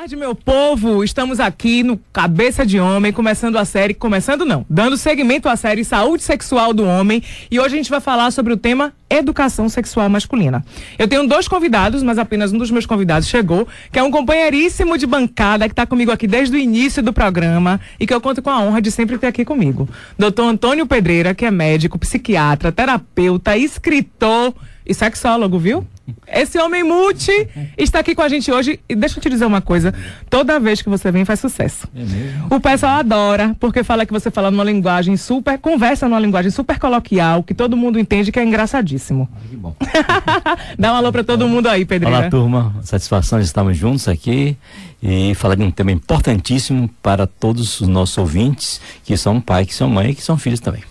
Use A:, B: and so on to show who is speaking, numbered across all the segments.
A: tarde, meu povo, estamos aqui no Cabeça de Homem, dando seguimento à série Saúde Sexual do Homem, e hoje a gente vai falar sobre o tema Educação Sexual Masculina. Eu tenho dois convidados, mas apenas um dos meus convidados chegou, que é um companheiríssimo de bancada, que está comigo aqui desde o início do programa, e que eu conto com a honra de sempre ter aqui comigo. Dr. Antônio Pedreira, que é médico, psiquiatra, terapeuta, escritor e sexólogo, viu? Esse homem multi está aqui com a gente hoje, e deixa eu te dizer uma coisa, toda vez que você vem faz sucesso. É mesmo? O pessoal adora, porque fala que você fala numa linguagem conversa numa linguagem super coloquial, que todo mundo entende, que é engraçadíssimo. Que bom. Dá um alô pra todo mundo aí, Pedreira.
B: Olá, turma, satisfação de estarmos juntos aqui e falar de um tema importantíssimo para todos os nossos ouvintes, que são pai, que são mãe e que são filhos também.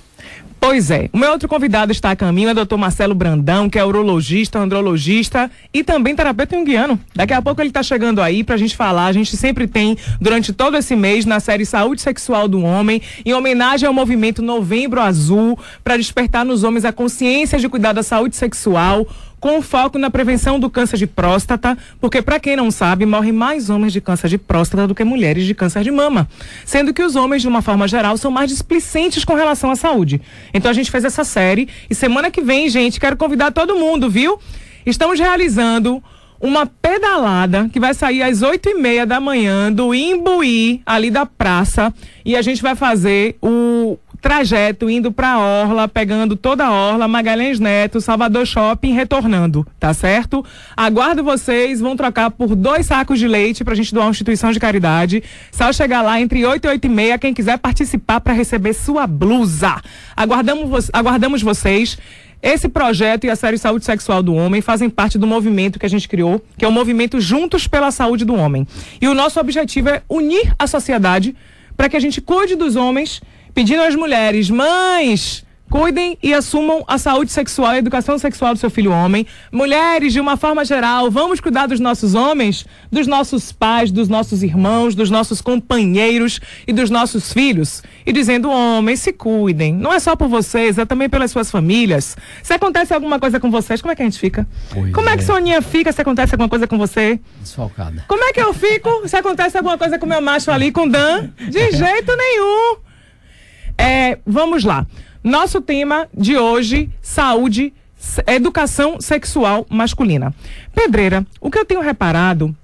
A: Pois é, o meu outro convidado está a caminho, é o Dr. Marcelo Brandão, que é urologista, andrologista e também terapeuta junguiano. Daqui a pouco ele está chegando aí pra gente falar. A gente sempre tem, durante todo esse mês, na série Saúde Sexual do Homem, em homenagem ao movimento Novembro Azul, para despertar nos homens a consciência de cuidar da saúde sexual, com foco na prevenção do câncer de próstata, porque, para quem não sabe, morrem mais homens de câncer de próstata do que mulheres de câncer de mama, sendo que os homens, de uma forma geral, são mais displicentes com relação à saúde. Então a gente fez essa série, e semana que vem, gente, quero convidar todo mundo, viu? Estamos realizando uma pedalada que vai sair às 8h30 da manhã do Imbuí, ali da praça, e a gente vai fazer o trajeto indo pra Orla, pegando toda a Orla, Magalhães Neto, Salvador Shopping, retornando, tá certo? Aguardo vocês, vão trocar por 2 sacos de leite pra gente doar uma instituição de caridade. Só chegar lá entre 8 e 8h30, quem quiser participar para receber sua blusa. Aguardamos vocês. Esse projeto e a série Saúde Sexual do Homem fazem parte do movimento que a gente criou, que é o movimento Juntos pela Saúde do Homem. E o nosso objetivo é unir a sociedade para que a gente cuide dos homens, pedindo às mulheres: mães, cuidem e assumam a saúde sexual e a educação sexual do seu filho homem. Mulheres, de uma forma geral, vamos cuidar dos nossos homens, dos nossos pais, dos nossos irmãos, dos nossos companheiros e dos nossos filhos. E dizendo: homens, se cuidem. Não é só por vocês, é também pelas suas famílias. Se acontece alguma coisa com vocês, como é que a gente fica? Como é que Soninha fica se acontece alguma coisa com você?
B: Desfalcada.
A: Como é que eu fico se acontece alguma coisa com meu macho ali, com Dan? De jeito nenhum. Vamos lá. Nosso tema de hoje: saúde, educação sexual masculina. Pedreira, o que eu tenho reparado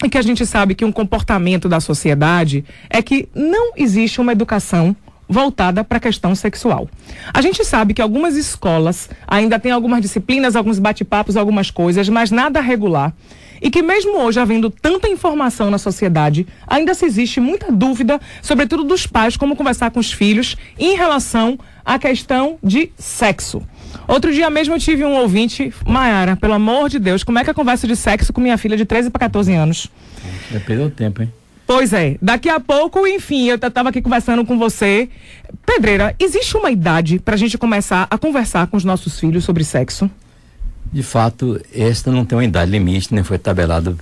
A: é que a gente sabe que um comportamento da sociedade é que não existe uma educação voltada para a questão sexual. A gente sabe que algumas escolas ainda têm algumas disciplinas, alguns bate-papos, algumas coisas, mas nada regular. E que mesmo hoje, havendo tanta informação na sociedade, ainda se existe muita dúvida, sobretudo dos pais, como conversar com os filhos em relação à questão de sexo. Outro dia mesmo eu tive um ouvinte: Maiara, pelo amor de Deus, como é que eu converso de sexo com minha filha de 13 para 14 anos?
B: Já perdeu tempo, hein?
A: Pois é, daqui a pouco, enfim, eu estava aqui conversando com você. Pedreira, existe uma idade para a gente começar a conversar com os nossos filhos sobre sexo?
B: De fato, esta não tem uma idade limite, nem foi tabelado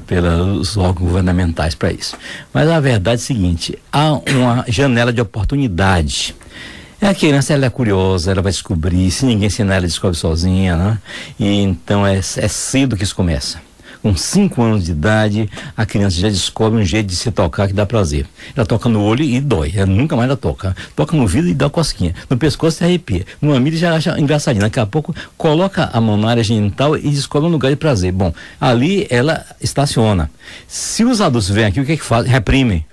B: pelos órgãos governamentais para isso. Mas a verdade é a seguinte: há uma janela de oportunidade. A criança, ela é curiosa, ela vai descobrir. Se ninguém ensinar, ela descobre sozinha, né? E então é cedo que isso começa. Com 5 anos de idade, a criança já descobre um jeito de se tocar que dá prazer. Ela toca no olho e dói, ela nunca mais ela toca. Toca no ouvido e dá uma cosquinha. No pescoço se arrepia. No mamilo já acha engraçadinho. Daqui a pouco coloca a mão na área genital e descobre um lugar de prazer. Bom, ali ela estaciona. Se os adultos vêm aqui, o que é que fazem? Reprimem.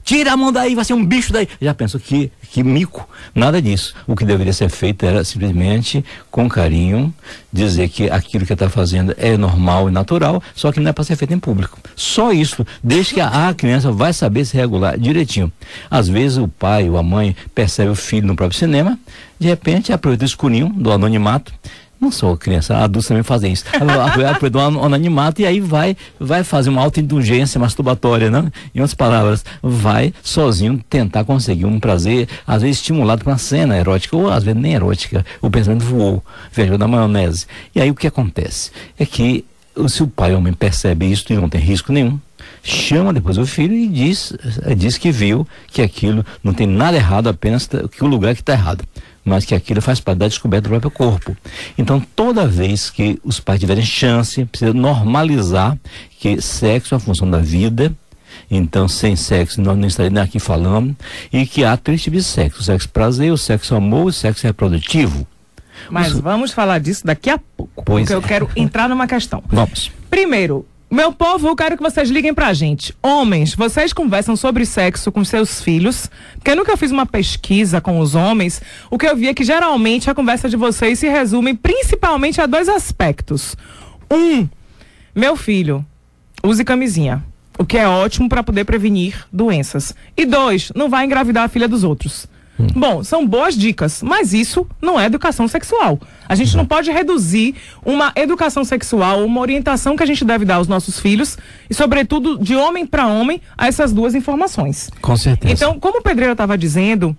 B: Tira a mão daí, vai ser um bicho daí. Já pensou que mico? Nada disso. O que deveria ser feito era simplesmente, com carinho, dizer que aquilo que está fazendo é normal e natural, só que não é para ser feito em público. Só isso. Desde que a criança vai saber se regular direitinho. Às vezes o pai ou a mãe percebe o filho no próprio cinema, de repente aproveita o escurinho do anonimato. Não só a criança, adultos também fazem isso. Aproveita um anonimato e aí vai fazer uma autoindulgência masturbatória, né? Em outras palavras, vai sozinho tentar conseguir um prazer, às vezes estimulado por uma cena erótica, ou às vezes nem erótica. O pensamento voou, viajou na maionese. E aí o que acontece? É que se o pai ou a mãe percebe isso e não tem risco nenhum, chama depois o filho e diz que viu que aquilo não tem nada errado, apenas que o lugar que está errado, mas que aquilo faz parte da descoberta do próprio corpo. Então, toda vez que os pais tiverem chance, precisa normalizar que sexo é a função da vida. Então, sem sexo, nós não estaríamos aqui falando, e que há 3 tipos de sexo: o sexo prazer, o sexo amor e o sexo reprodutivo.
A: Mas vamos falar disso daqui a pouco, porque eu quero entrar numa questão.
B: Vamos.
A: Primeiro, meu povo, eu quero que vocês liguem pra gente. Homens, vocês conversam sobre sexo com seus filhos? Porque nunca eu fiz uma pesquisa com os homens, o que eu vi é que geralmente a conversa de vocês se resume principalmente a 2 aspectos. Meu filho, use camisinha, o que é ótimo para poder prevenir doenças. E 2, não vai engravidar a filha dos outros. Bom, são boas dicas, mas isso não é educação sexual. A gente não pode reduzir uma educação sexual, uma orientação que a gente deve dar aos nossos filhos, e sobretudo de homem para homem, a essas 2 informações.
B: Com certeza.
A: Então, como o Pedreira estava dizendo,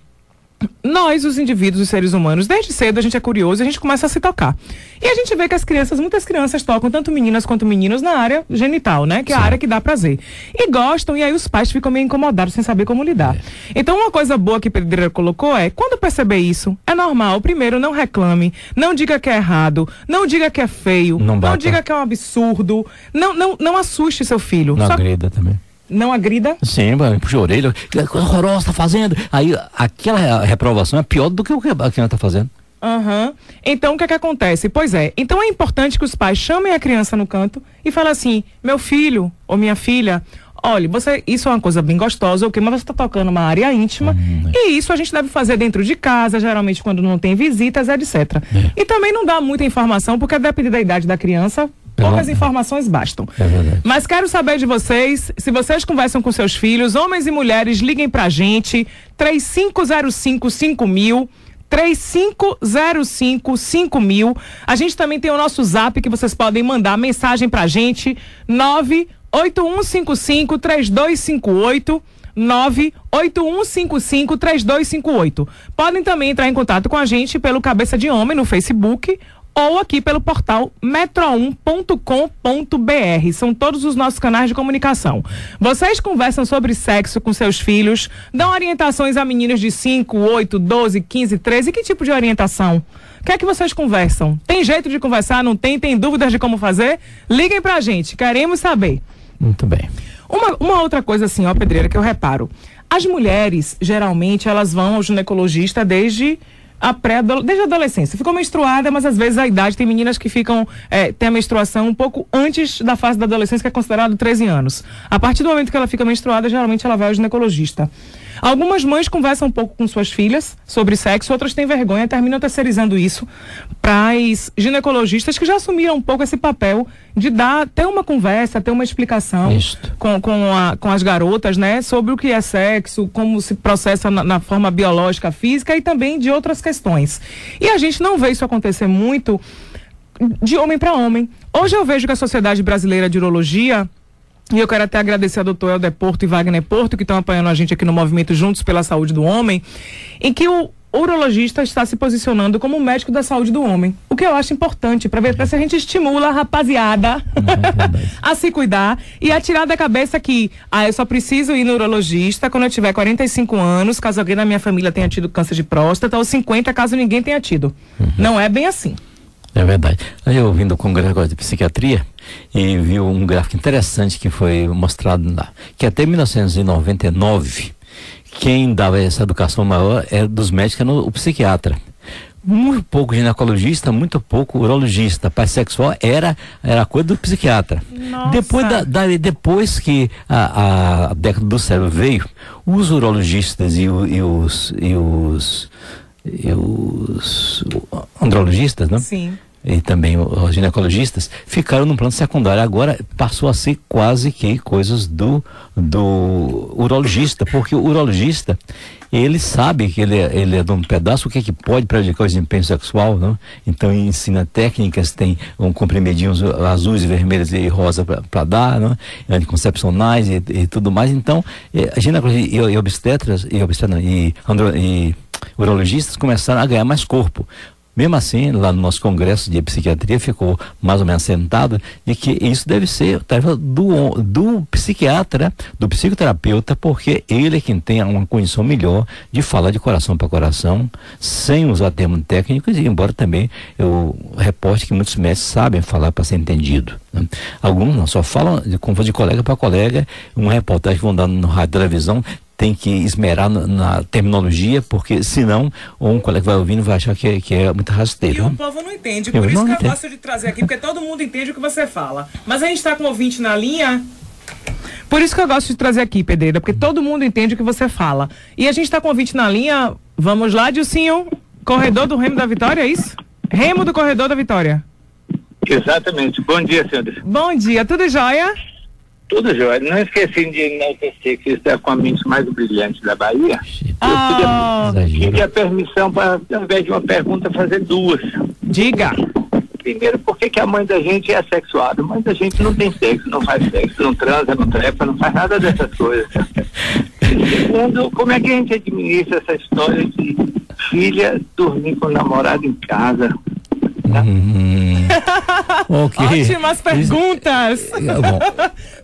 A: nós, os indivíduos, os seres humanos, desde cedo a gente é curioso e a gente começa a se tocar. E a gente vê que muitas crianças tocam, tanto meninas quanto meninos, na área genital, né? Que é a área que dá prazer. E gostam, e aí os pais ficam meio incomodados sem saber como lidar. Então, uma coisa boa que Pedreira colocou é, quando perceber isso, é normal. Primeiro, não reclame, não diga que é errado, não diga que é feio, não diga que é um absurdo, não assuste seu filho.
B: Não agrida também.
A: Não agrida?
B: Sim, puxa a orelha, que coisa horrorosa tá fazendo. Aí aquela reprovação é pior do que o que a criança tá fazendo.
A: Então o que é que acontece? Pois é, então é importante que os pais chamem a criança no canto e falem assim: meu filho ou minha filha, olha, isso é uma coisa bem gostosa, mas você está tocando uma área íntima, e isso a gente deve fazer dentro de casa, geralmente quando não tem visitas, etc. E também não dá muita informação, porque depende da idade da criança, poucas informações bastam.
B: É verdade.
A: Mas quero saber de vocês, se vocês conversam com seus filhos, homens e mulheres, liguem pra gente, 3505-5000, 3505-5000. A gente também tem o nosso zap, que vocês podem mandar mensagem pra gente, 98155-3258, 98155-3258. Podem também entrar em contato com a gente pelo Cabeça de Homem no Facebook, ou aqui pelo portal metro1.com.br. São todos os nossos canais de comunicação. Vocês conversam sobre sexo com seus filhos, dão orientações a meninos de 5, 8, 12, 15, 13. Que tipo de orientação? O que é que vocês conversam? Tem jeito de conversar? Não tem? Tem dúvidas de como fazer? Liguem pra gente, queremos saber.
B: Muito bem.
A: Uma outra coisa assim, ó, Pedreira, que eu reparo. As mulheres, geralmente, elas vão ao ginecologista desde a adolescência. Ficou menstruada, mas às vezes a idade, tem meninas que ficam, tem a menstruação um pouco antes da fase da adolescência, que é considerado 13 anos. A partir do momento que ela fica menstruada, geralmente ela vai ao ginecologista. Algumas mães conversam um pouco com suas filhas sobre sexo, outras têm vergonha, terminam terceirizando isso para as ginecologistas, que já assumiram um pouco esse papel de ter uma conversa, ter uma explicação com as garotas, né, sobre o que é sexo, como se processa na forma biológica, física, e também de outras questões. E a gente não vê isso acontecer muito de homem para homem. Hoje eu vejo que a Sociedade Brasileira de Urologia, e eu quero até agradecer a doutor Helder Porto e Wagner Porto, que estão apoiando a gente aqui no movimento Juntos pela Saúde do Homem, em que o urologista está se posicionando como médico da saúde do homem. O que eu acho importante, para ver se a gente estimula a rapaziada a se cuidar e a tirar da cabeça que eu só preciso ir no urologista quando eu tiver 45 anos, caso alguém na minha família tenha tido câncer de próstata, ou 50, caso ninguém tenha tido. Não é bem assim.
B: É verdade. Aí eu vim do Congresso agora de Psiquiatria e vi um gráfico interessante que foi mostrado lá, que até 1999 quem dava essa educação maior era dos médicos, era o psiquiatra. Muito pouco ginecologista, muito pouco urologista. Parte sexual era coisa do psiquiatra.
A: Nossa.
B: Depois que a década do século veio, os urologistas e os andrologistas, né?
A: Sim.
B: E também os ginecologistas ficaram no plano secundário. Agora passou a ser quase que coisas do urologista, porque o urologista, ele sabe que ele é de um pedaço, o que é que pode prejudicar o desempenho sexual, né? Então ensina técnicas, tem comprimidinhos azuis, vermelhos e rosa para dar, né? Anticoncepcionais e tudo mais. Então a ginecologia e obstetras e urologistas começaram a ganhar mais corpo. Mesmo assim, lá no nosso congresso de psiquiatria ficou mais ou menos sentado de que isso deve ser tarefa do psiquiatra, do psicoterapeuta, porque ele é quem tem uma condição melhor de falar de coração para coração, sem usar termos técnicos, e embora também eu reporte que muitos mestres sabem falar para ser entendido, né? Alguns não, só falam de colega para colega, uma reportagem que vão dar no rádio e televisão, tem que esmerar na terminologia, porque senão um colega vai ouvindo vai achar que é muito rasteiro.
A: E o povo não entende, por isso que eu gosto de trazer aqui, porque todo mundo entende o que você fala. Mas a gente está com um ouvinte na linha, por isso que eu gosto de trazer aqui, Pedreira, porque todo mundo entende o que você fala. E a gente está com um ouvinte na linha, vamos lá, Dilcinho, corredor do Remo da Vitória, é isso? Remo do Corredor da Vitória.
C: Exatamente. Bom dia, senhora.
A: Bom dia, tudo jóia?
C: Tudo jóia. Não esqueci de enaltecer que está com a mente mais brilhante da Bahia. Eu queria a permissão para, ao invés de uma pergunta, fazer duas.
A: Diga.
C: Primeiro, por que a mãe da gente é assexuada? A mãe da gente não tem sexo, não faz sexo, não transa, não trepa, não faz nada dessas coisas. E segundo, como é que a gente administra essa história de filha dormir com o namorado em casa?
B: Okay.
A: Ótimas perguntas.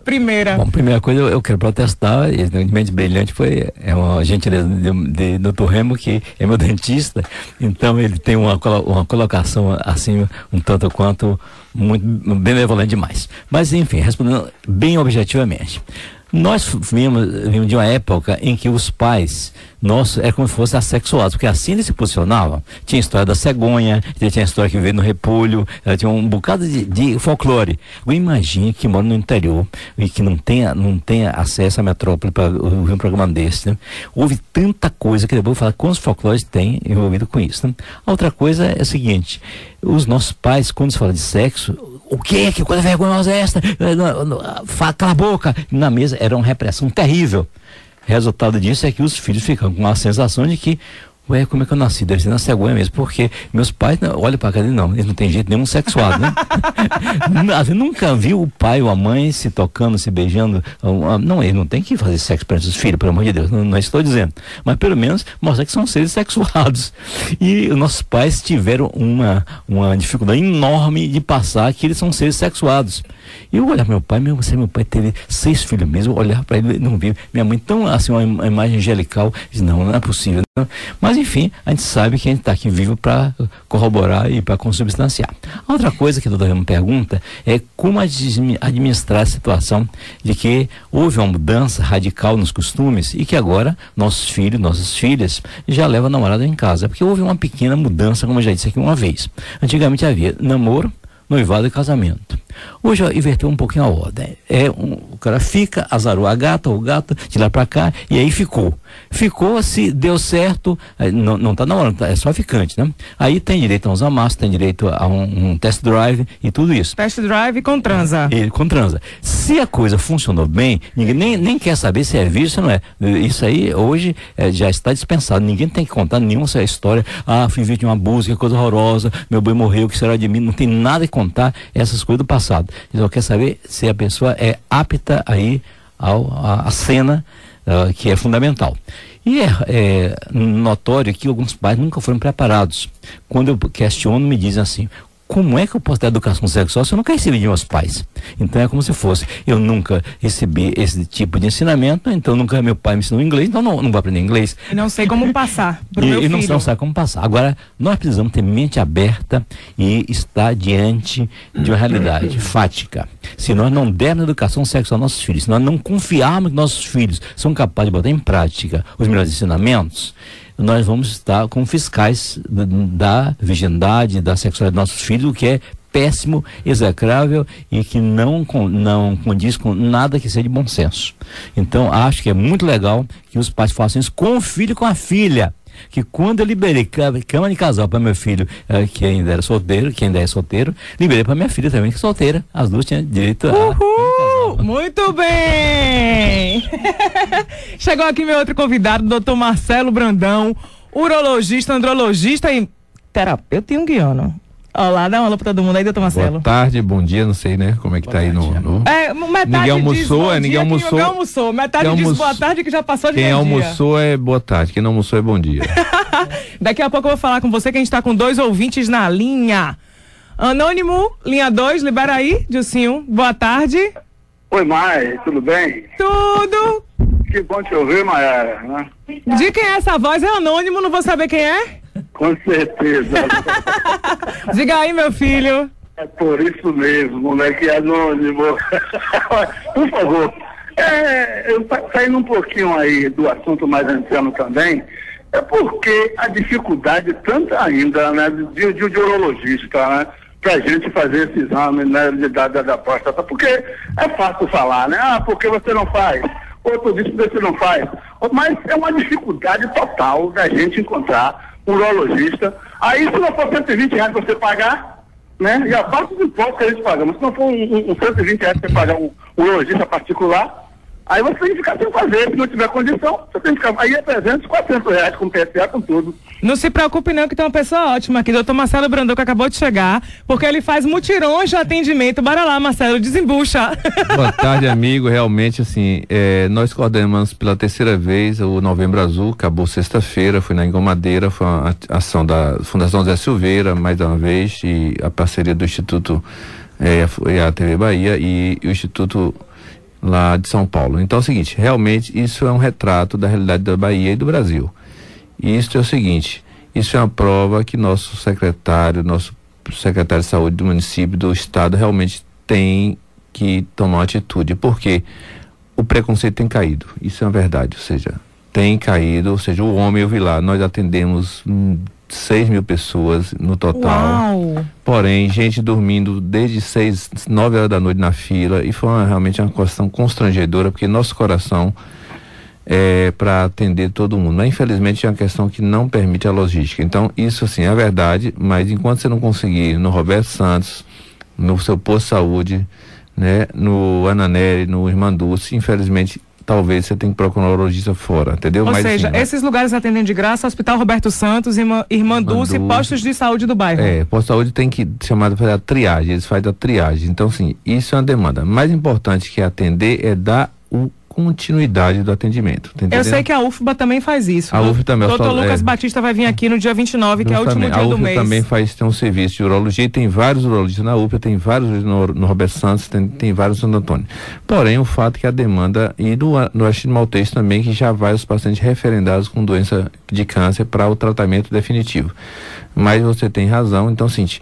B: Primeira coisa, eu quero protestar, e mente brilhante é uma gentileza de Dr. Remo, que é meu dentista, então ele tem uma colocação assim, um tanto quanto muito benevolente demais. Mas enfim, respondendo bem objetivamente, nós vimos de uma época em que os pais nossos eram como se fossem assexuados, porque assim eles se posicionavam. Tinha a história da cegonha, tinha a história que veio no repolho, tinha um bocado de folclore. Eu imagino que mora no interior e que não tenha acesso à metrópole para ouvir um programa desse, né? Houve tanta coisa que depois eu vou falar quantos folclores tem envolvido com isso, né? A outra coisa é a seguinte: os nossos pais, quando se fala de sexo, o que? Que coisa vergonhosa é esta? Cala a boca! Na mesa era uma repressão terrível. Resultado disso é que os filhos ficam com a sensação de que, ué, como é que eu nasci? Deve ser na cegonha mesmo, porque meus pais, olha pra cá, não, eles não tem jeito nenhum sexuado, né? Você nunca viu o pai ou a mãe se tocando, se beijando? Não, ele não tem que fazer sexo para os filhos, pelo amor de Deus, não estou dizendo. Mas pelo menos mostrar que são seres sexuados. E os nossos pais tiveram uma dificuldade enorme de passar que eles são seres sexuados. E eu olhar meu pai teve 6 filhos mesmo, olhar para ele, não vi. Minha mãe tão assim, uma imagem angelical, diz, não é possível. Não. Mas enfim, a gente sabe que a gente está aqui vivo para corroborar e para consubstanciar. A outra coisa que o doutor Remo pergunta é como administrar a situação de que houve uma mudança radical nos costumes e que agora nossos filhos, nossas filhas já levam a namorada em casa, porque houve uma pequena mudança, como eu já disse aqui uma vez. Antigamente havia namoro, noivado e casamento. Hoje inverteu um pouquinho a ordem. O cara fica, azarou a gata ou o gato, de lá pra cá, e aí ficou. Ficou, se deu certo, não tá namorando, é só ficante, né? Aí tem direito a uns amassos, tem direito a um test drive e tudo isso.
A: Test drive com transa.
B: Com transa. Se a coisa funcionou bem, ninguém nem quer saber se é vício ou não é. Isso aí hoje já está dispensado. Ninguém tem que contar nenhuma história. Fui vítima de um abuso, que coisa horrorosa, meu boi morreu, o que será de mim? Não tem nada que contar essas coisas do passado. Ele só quer saber se a pessoa é apta aí à cena, que é fundamental. E é notório que alguns pais nunca foram preparados. Quando eu questiono, me dizem assim: como é que eu posso dar educação sexual se eu nunca recebi de meus pais? Então é como se fosse, eu nunca recebi esse tipo de ensinamento, então nunca meu pai me ensinou inglês, então não vou aprender inglês.
A: E não sei como passar pro meu filho.
B: Não sabe como passar. Agora, nós precisamos ter mente aberta e estar diante de uma realidade fática. Se nós não dermos educação sexual aos nossos filhos, se nós não confiarmos que nossos filhos são capazes de botar em prática os melhores ensinamentos, nós vamos estar como fiscais da virgindade, da sexualidade dos nossos filhos, o que é péssimo, execrável e que não condiz com nada que seja de bom senso. Então, acho que é muito legal que os pais façam isso com o filho e com a filha. Que quando eu liberei cama de casal para meu filho, que ainda era solteiro, que ainda é solteiro, liberei para minha filha também, que é solteira. As duas tinham direito a...
A: Muito bem! Chegou aqui meu outro convidado, doutor Marcelo Brandão, urologista, andrologista e terapeuta junguiano. Olá, dá uma alô pra todo mundo aí, doutor Marcelo.
D: Boa tarde, bom dia, não sei, né, como é que tá aí no...
A: Metade
D: ninguém almoçou,
A: diz
D: ninguém almoçou.
A: Ninguém almoçou. Metade diz boa tarde que já passou de
D: Quem
A: bom dia.
D: almoçou é boa tarde, quem não almoçou é bom dia.
A: Daqui a pouco eu vou falar com você que a gente tá com 2 ouvintes na linha. Anônimo, linha 2, libera aí, Dilcinho. Boa tarde.
E: Oi, Mai, tudo bem?
A: Tudo.
E: Que bom te ouvir, Maiara, né?
A: De quem é essa voz? É anônimo, não vou saber quem é?
E: Com certeza.
A: Diga aí, meu filho.
E: É por isso mesmo, moleque anônimo. Por favor, saindo um pouquinho aí do assunto mais anciano também, é porque a dificuldade tanto ainda, né, de urologista, né, pra gente fazer esse exame, né, da próstata, porque é fácil falar, né, porque você não faz, outro diz que você não faz, mas é uma dificuldade total da gente encontrar um urologista. Aí se não for R$120 você pagar, né, e a parte do imposto que a gente paga, mas se não for um R$120 você pagar um urologista particular, aí você tem que ficar sem fazer, se não tiver condição, você tem que ficar, aí é R$300, R$400 com PSA, com tudo.
A: Não se preocupe não, que tem uma pessoa ótima aqui, doutor Marcelo Brandão, que acabou de chegar, porque ele faz mutirões de atendimento. Bora lá, Marcelo, desembucha.
D: Boa tarde, amigo, realmente, assim, nós coordenamos pela 3ª vez o Novembro Azul, acabou sexta-feira, foi na Engomadeira, foi uma ação da Fundação Zé Silveira, mais uma vez, e a parceria do Instituto, a TV Bahia e o Instituto lá de São Paulo. Então é o seguinte, realmente isso é um retrato da realidade da Bahia e do Brasil. E isso é o seguinte, isso é uma prova que nosso secretário de saúde do município, do estado, realmente tem que tomar uma atitude, porque o preconceito tem caído, isso é uma verdade, ou seja, tem caído, ou seja, o homem, eu vi lá, nós atendemos 6.000 pessoas no total.
A: Uau.
D: Porém, gente dormindo desde 9 horas da noite na fila, e foi realmente uma questão constrangedora, porque nosso coração é para atender todo mundo, mas infelizmente é uma questão que não permite a logística. Então isso assim é verdade, mas enquanto você não conseguir no Roberto Santos, no seu posto de saúde, né, no Ananeri, no Irmã Dulce, infelizmente talvez você tenha que procurar um urologista fora, entendeu?
A: Ou
D: mas,
A: seja,
D: assim,
A: esses lugares atendem de graça, Hospital Roberto Santos, Irmã Dulce e postos de saúde do bairro.
D: Posto de saúde tem que chamar para a triagem, eles fazem a triagem. Então, assim, isso é uma demanda. Mais importante que atender é dar continuidade do atendimento. Tá, eu
A: sei que a UFBA também faz isso.
D: A UFBA também.
A: O doutor Lucas Batista vai vir aqui no dia 29, que é o último dia do mês.
D: A UFBA também tem um serviço de urologia, e tem vários urologistas na UFBA, tem vários no Roberto Santos, tem vários no Santo Antônio. Porém, o fato é que a demanda, e no Aristides Maltês também, que já vai os pacientes referendados com doença de câncer para o tratamento definitivo. Mas você tem razão, então, seguinte,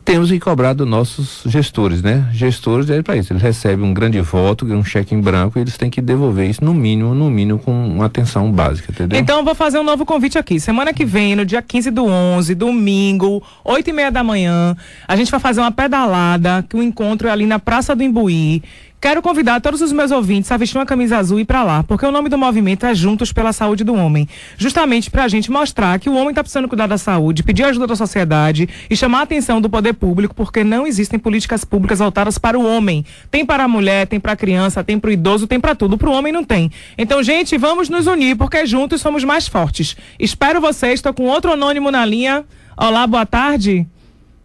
D: temos que cobrar dos nossos gestores, né? Gestores é para isso, eles recebem um grande voto, um cheque em branco, e eles têm que devolver isso no mínimo com uma atenção básica, entendeu?
A: Então eu vou fazer um novo convite aqui, semana que vem, no dia 15/11, domingo, 8:30 da manhã, a gente vai fazer uma pedalada, que o encontro é ali na Praça do Imbuí. Quero convidar todos os meus ouvintes a vestir uma camisa azul e ir pra lá, porque o nome do movimento é Juntos pela Saúde do Homem. Justamente pra gente mostrar que o homem tá precisando cuidar da saúde, pedir ajuda da sociedade e chamar a atenção do poder público, porque não existem políticas públicas voltadas para o homem. Tem para a mulher, tem para a criança, tem para o idoso, tem para tudo. Pro homem não tem. Então, gente, vamos nos unir, porque juntos somos mais fortes. Espero vocês, tô com outro anônimo na linha. Olá, boa tarde.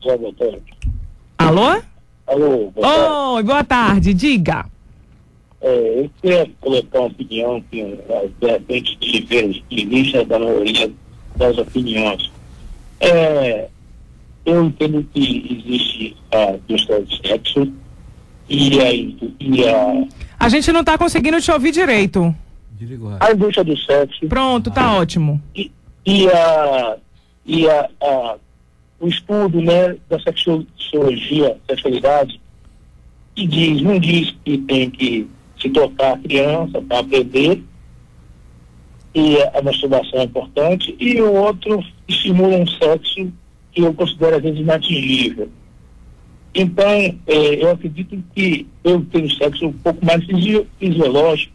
E: Boa tarde.
A: Alô?
E: Alô, boa tarde.
A: Oi, boa tarde, diga.
E: Eu queria colocar uma opinião que, de repente, de vista da maioria das opiniões. Eu entendo que existe a indústria de sexo
A: A gente não está conseguindo te ouvir direito.
E: A indústria do sexo.
A: Pronto, tá ótimo.
E: O estudo, né, da sexualidade, que não diz que tem que se tocar a criança para aprender, e a masturbação é importante, e o outro estimula um sexo que eu considero às vezes inatingível. Então, eu acredito que eu tenho sexo um pouco mais fisiológico,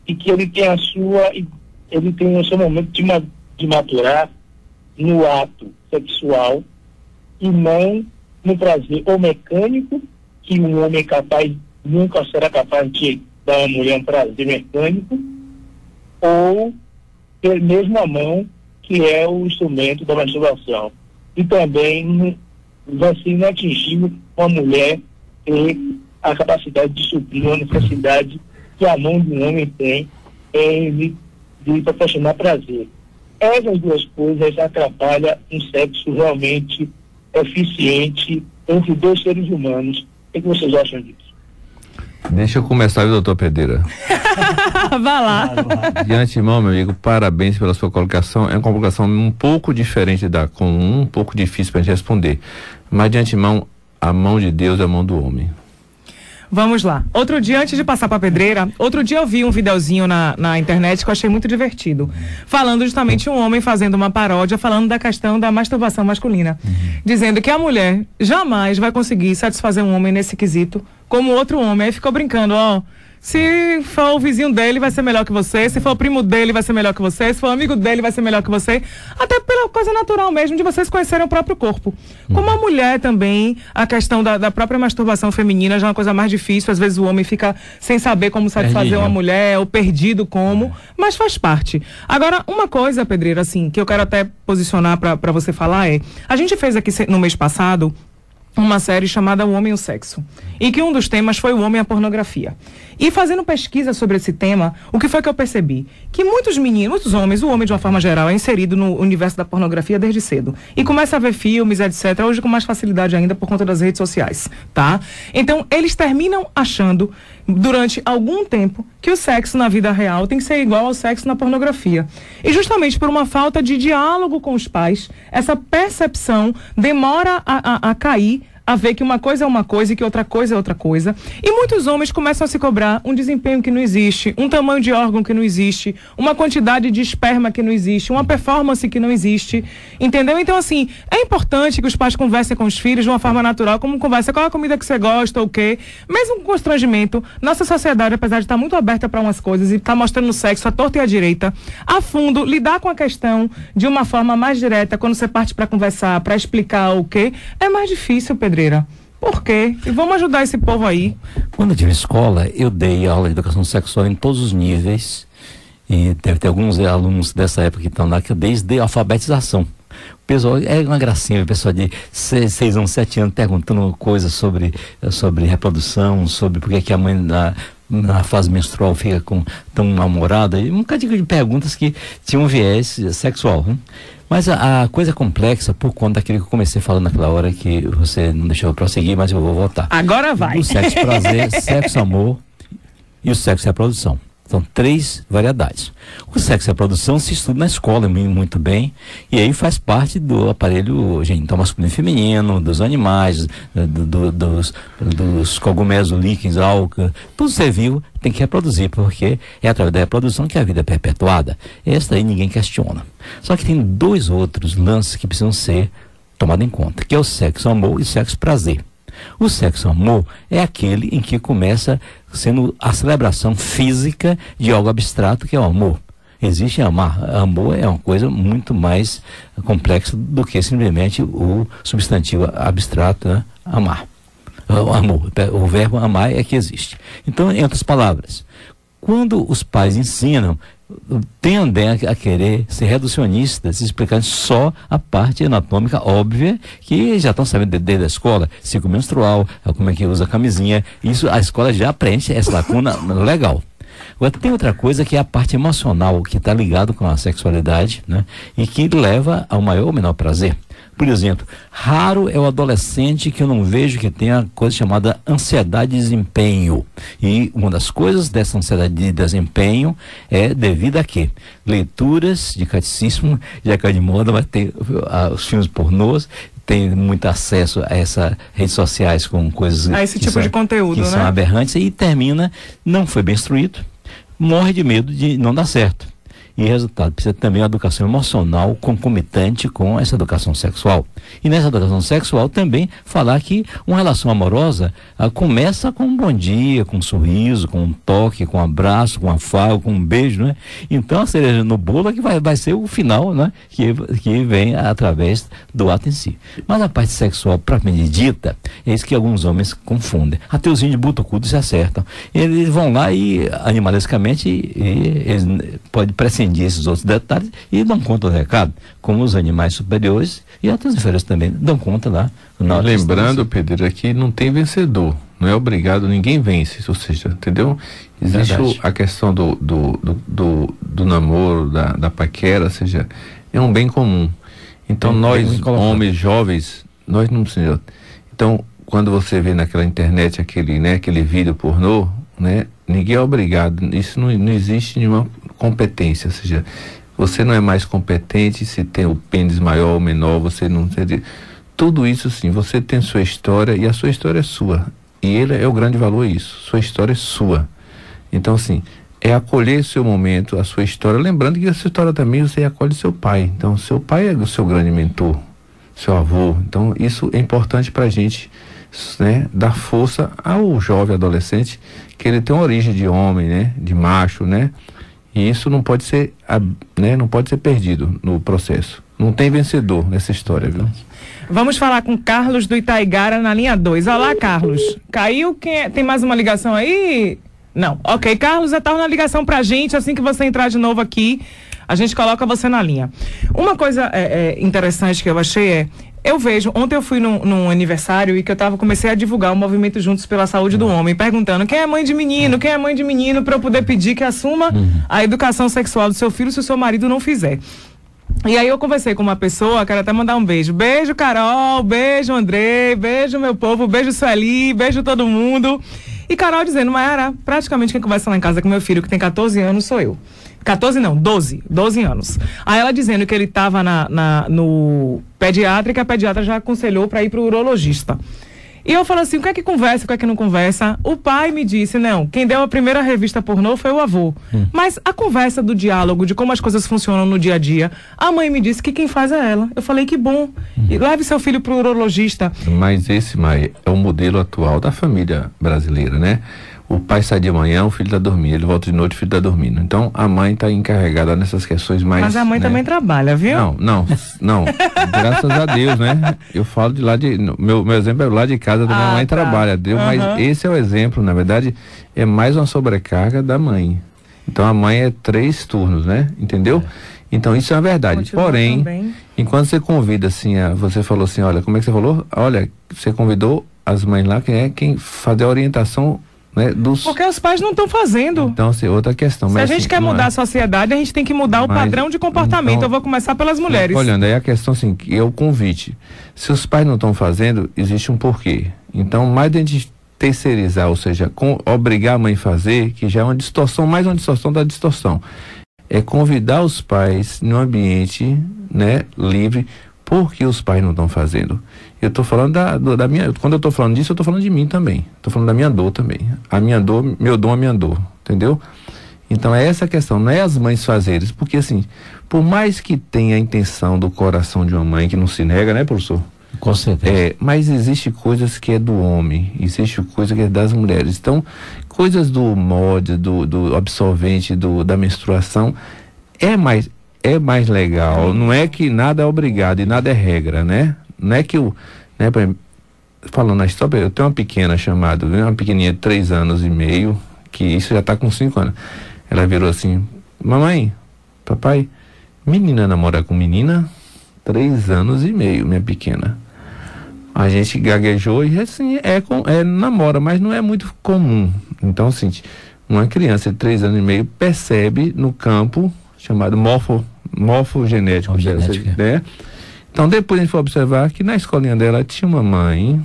E: e que ele tem o seu momento de maturar no ato sexual, e não no prazer ou mecânico, que um homem nunca será capaz de dar a uma mulher um prazer mecânico, ou mesmo a mão, que é o instrumento da masturbação. E também
C: vai ser inatingível uma mulher ter a capacidade de suprir uma necessidade que a mão de um homem tem de proporcionar prazer. Essas duas coisas atrapalham um sexo realmente eficiente entre dois seres humanos. O que vocês acham disso?
D: Deixa eu começar, viu, doutor Pedreira?
A: Vá lá.
D: De antemão, meu amigo, parabéns pela sua colocação. É uma colocação um pouco diferente da comum, um pouco difícil para a gente responder. Mas de antemão, a mão de Deus é a mão do homem.
A: Vamos lá. Outro dia, antes de passar pra pedreira, outro dia eu vi um videozinho na internet que eu achei muito divertido. Falando justamente um homem fazendo uma paródia, falando da questão da masturbação masculina. Dizendo que a mulher jamais vai conseguir satisfazer um homem nesse quesito como outro homem. Aí ficou brincando, ó. Se for o vizinho dele, vai ser melhor que você. Se for o primo dele, vai ser melhor que você. Se for o amigo dele, vai ser melhor que você. Até pela coisa natural mesmo de vocês conhecerem o próprio corpo. Como a mulher também, a questão da própria masturbação feminina já é uma coisa mais difícil. Às vezes o homem fica sem saber como satisfazer uma mulher, ou perdido como, mas faz parte. Agora, uma coisa, Pedreira, assim, que eu quero até posicionar pra você falar é, a gente fez aqui no mês passado uma série chamada O Homem e o Sexo, e que um dos temas foi o homem e a pornografia. E fazendo pesquisa sobre esse tema, o que foi que eu percebi? Que muitos meninos, muitos homens, o homem de uma forma geral é inserido no universo da pornografia desde cedo. E começa a ver filmes, etc., hoje com mais facilidade ainda por conta das redes sociais, tá? Então, eles terminam achando, durante algum tempo, que o sexo na vida real tem que ser igual ao sexo na pornografia. E justamente por uma falta de diálogo com os pais, essa percepção demora a cair, a ver que uma coisa é uma coisa e que outra coisa é outra coisa. E muitos homens começam a se cobrar um desempenho que não existe, um tamanho de órgão que não existe, uma quantidade de esperma que não existe, uma performance que não existe, entendeu? Então, assim, é importante que os pais conversem com os filhos de uma forma natural, como conversa, qual é a comida que você gosta, ou o quê. Mesmo com constrangimento, nossa sociedade, apesar de estar muito aberta para umas coisas e estar mostrando o sexo à torta e à direita, a fundo, lidar com a questão de uma forma mais direta, quando você parte para conversar, para explicar o quê, é mais difícil, Pedreira. Por quê? E vamos ajudar esse povo aí.
B: Quando eu tive escola, eu dei aula de educação sexual em todos os níveis. E deve ter alguns alunos dessa época que estão lá, que eu desde a alfabetização. O pessoal, é uma gracinha, o pessoal de 6 anos, 7 anos perguntando coisas sobre reprodução, sobre por que a mãe na fase menstrual fica tão mal-humorada, e um bocadinho de perguntas que tinham viés sexual, né? Mas a coisa é complexa por conta daquilo que eu comecei falando naquela hora, que você não deixou eu prosseguir, mas eu vou voltar.
A: Agora vai.
B: O sexo prazer, sexo amor e o sexo reprodução. São 3 variedades. O sexo e a reprodução se estuda na escola muito bem, e aí faz parte do aparelho genital masculino e feminino, dos animais, dos cogumelos, líquens, álcool, tudo ser vivo tem que reproduzir, porque é através da reprodução que a vida é perpetuada. Essa aí ninguém questiona. Só que tem 2 outros lances que precisam ser tomados em conta, que é o sexo amor e o sexo prazer. O sexo amor é aquele em que começa sendo a celebração física de algo abstrato, que é o amor. Existe amar. Amor é uma coisa muito mais complexa do que simplesmente o substantivo abstrato, né? Amar. O amor, o verbo amar é que existe. Então, em outras palavras, quando os pais ensinam, tendem a querer ser reducionistas, explicando só a parte anatômica óbvia, que já estão sabendo desde a escola, ciclo menstrual, como é que usa a camisinha, isso a escola já preenche essa lacuna legal. Agora tem outra coisa que é a parte emocional, que está ligado com a sexualidade, né? E que leva ao maior ou menor prazer. Por exemplo, raro é o adolescente que eu não vejo que tenha coisa chamada ansiedade de desempenho. E uma das coisas dessa ansiedade de desempenho é devido a quê? Leituras de catecismo, já que é de moda, vai ter os filmes pornôs, tem muito acesso a essas redes sociais com coisas...
A: A esse tipo de conteúdo,
B: que
A: né?
B: são aberrantes, e termina, não foi bem instruído, morre de medo de não dar certo. E resultado, precisa também uma educação emocional concomitante com essa educação sexual. E nessa educação sexual também falar que uma relação amorosa começa com um bom dia, com um sorriso, com um toque, com um abraço, com um afago, com um beijo, né? Então a cereja no bolo é que vai ser o final, né? Que vem através do ato em si. Mas a parte sexual propriamente dita, é isso que alguns homens confundem. Até os índios butucudos se acertam. Eles vão lá e animalescamente eles podem prescindir entendi esses outros detalhes e dão conta do recado, como os animais superiores e outras esferas também dão conta lá.
D: Lembrando, Pedro, aqui não tem vencedor, não é obrigado, ninguém vence, ou seja, entendeu? Existe a questão do namoro, da paquera, ou seja, é um bem comum. Então nós, homens jovens, nós não precisamos. Então, quando você vê naquela internet aquele vídeo pornô, né? Ninguém é obrigado, isso não existe nenhuma competência, ou seja, você não é mais competente se tem o pênis maior ou menor, você não... Tudo isso sim, você tem sua história e a sua história é sua. E ele é o grande valor isso, sua história é sua. Então assim, é acolher seu momento, a sua história, lembrando que a sua história também você acolhe seu pai. Então seu pai é o seu grande mentor, seu avô. Então isso é importante pra gente, né, dar força ao jovem adolescente, que ele tem uma origem de homem, né, de macho, né, e isso não pode ser, né, não pode ser perdido no processo. Não tem vencedor nessa história, viu?
A: Vamos falar com Carlos do Itaigara na linha 2. Olá, Carlos. Caiu? Tem mais uma ligação aí? Não. Ok, Carlos, retorna na ligação pra gente assim que você entrar de novo aqui. A gente coloca você na linha. Uma coisa interessante que eu achei eu vejo, ontem eu fui num aniversário e que comecei a divulgar o movimento Juntos pela Saúde do Homem, perguntando quem é mãe de menino, para eu poder pedir que assuma a educação sexual do seu filho se o seu marido não fizer. E aí eu conversei com uma pessoa, quero até mandar um beijo. Beijo, Carol, beijo, Andrei, beijo, meu povo, beijo, Sueli, beijo todo mundo. E Carol dizendo, Mayara, praticamente quem conversa lá em casa com meu filho, que tem 14 anos, sou eu. 14 não, 12 anos. Aí ela dizendo que ele estava no pediatra e que a pediatra já aconselhou para ir para o urologista. E eu falo assim, o que é que conversa, o que é que não conversa? O pai me disse, não, quem deu a primeira revista pornô foi o avô. Mas a conversa do diálogo, de como as coisas funcionam no dia a dia, a mãe me disse que quem faz é ela. Eu falei, que bom. E leve seu filho para o urologista.
D: Mas esse, Mai, é o modelo atual da família brasileira, né? O pai sai de manhã, o filho está dormindo, ele volta de noite, o filho está dormindo. Então, a mãe está encarregada nessas questões mais...
A: Mas a mãe também trabalha, viu?
D: Não. Graças a Deus, né? Eu falo de lá de... Meu exemplo é lá de casa, da minha mãe trabalha, mas esse é o exemplo, na verdade, é mais uma sobrecarga da mãe. Então, a mãe é 3 turnos, né? Entendeu? Então, isso é a verdade. Continua. Porém, também. Enquanto você convida, assim, você falou assim, olha, como é que você falou? Olha, você convidou as mães lá, quem fazer a orientação... Né,
A: porque os pais não estão fazendo.
D: Então, assim, outra questão.
A: Se a gente quer mudar a sociedade, a gente tem que mudar o padrão de comportamento. Então, eu vou começar pelas mulheres.
D: Olhando, aí a questão, assim, que é o convite. Se os pais não estão fazendo, existe um porquê. Então, mais de a gente terceirizar, ou seja, obrigar a mãe a fazer, que já é uma distorção, mais uma distorção da distorção. É convidar os pais num ambiente, né, livre, porque os pais não estão fazendo. Eu estou falando da minha... Quando eu estou falando disso, eu estou falando de mim também. Estou falando da minha dor também. A minha dor, meu dom, a minha dor. Entendeu? Então é essa a questão. Não é as mães fazerem. Porque assim, por mais que tenha a intenção do coração de uma mãe, que não se nega, né, professor?
B: Com certeza.
D: Mas existe coisas que é do homem. Existe coisa que é das mulheres. Então, coisas do mod, do absorvente, da menstruação, é mais legal. Não é que nada é obrigado e nada é regra, né? Não é que falando na história, eu tenho uma pequena chamada, uma pequenininha de 3 anos e meio, que isso já está com 5 anos. Ela virou assim, mamãe, papai, menina namora com menina, 3 anos e meio, minha pequena. A gente gaguejou e assim, namora, mas não é muito comum. Então, assim, uma criança de 3 anos e meio percebe no campo chamado morfogenético, né? Então, depois a gente foi observar que na escolinha dela tinha uma mãe,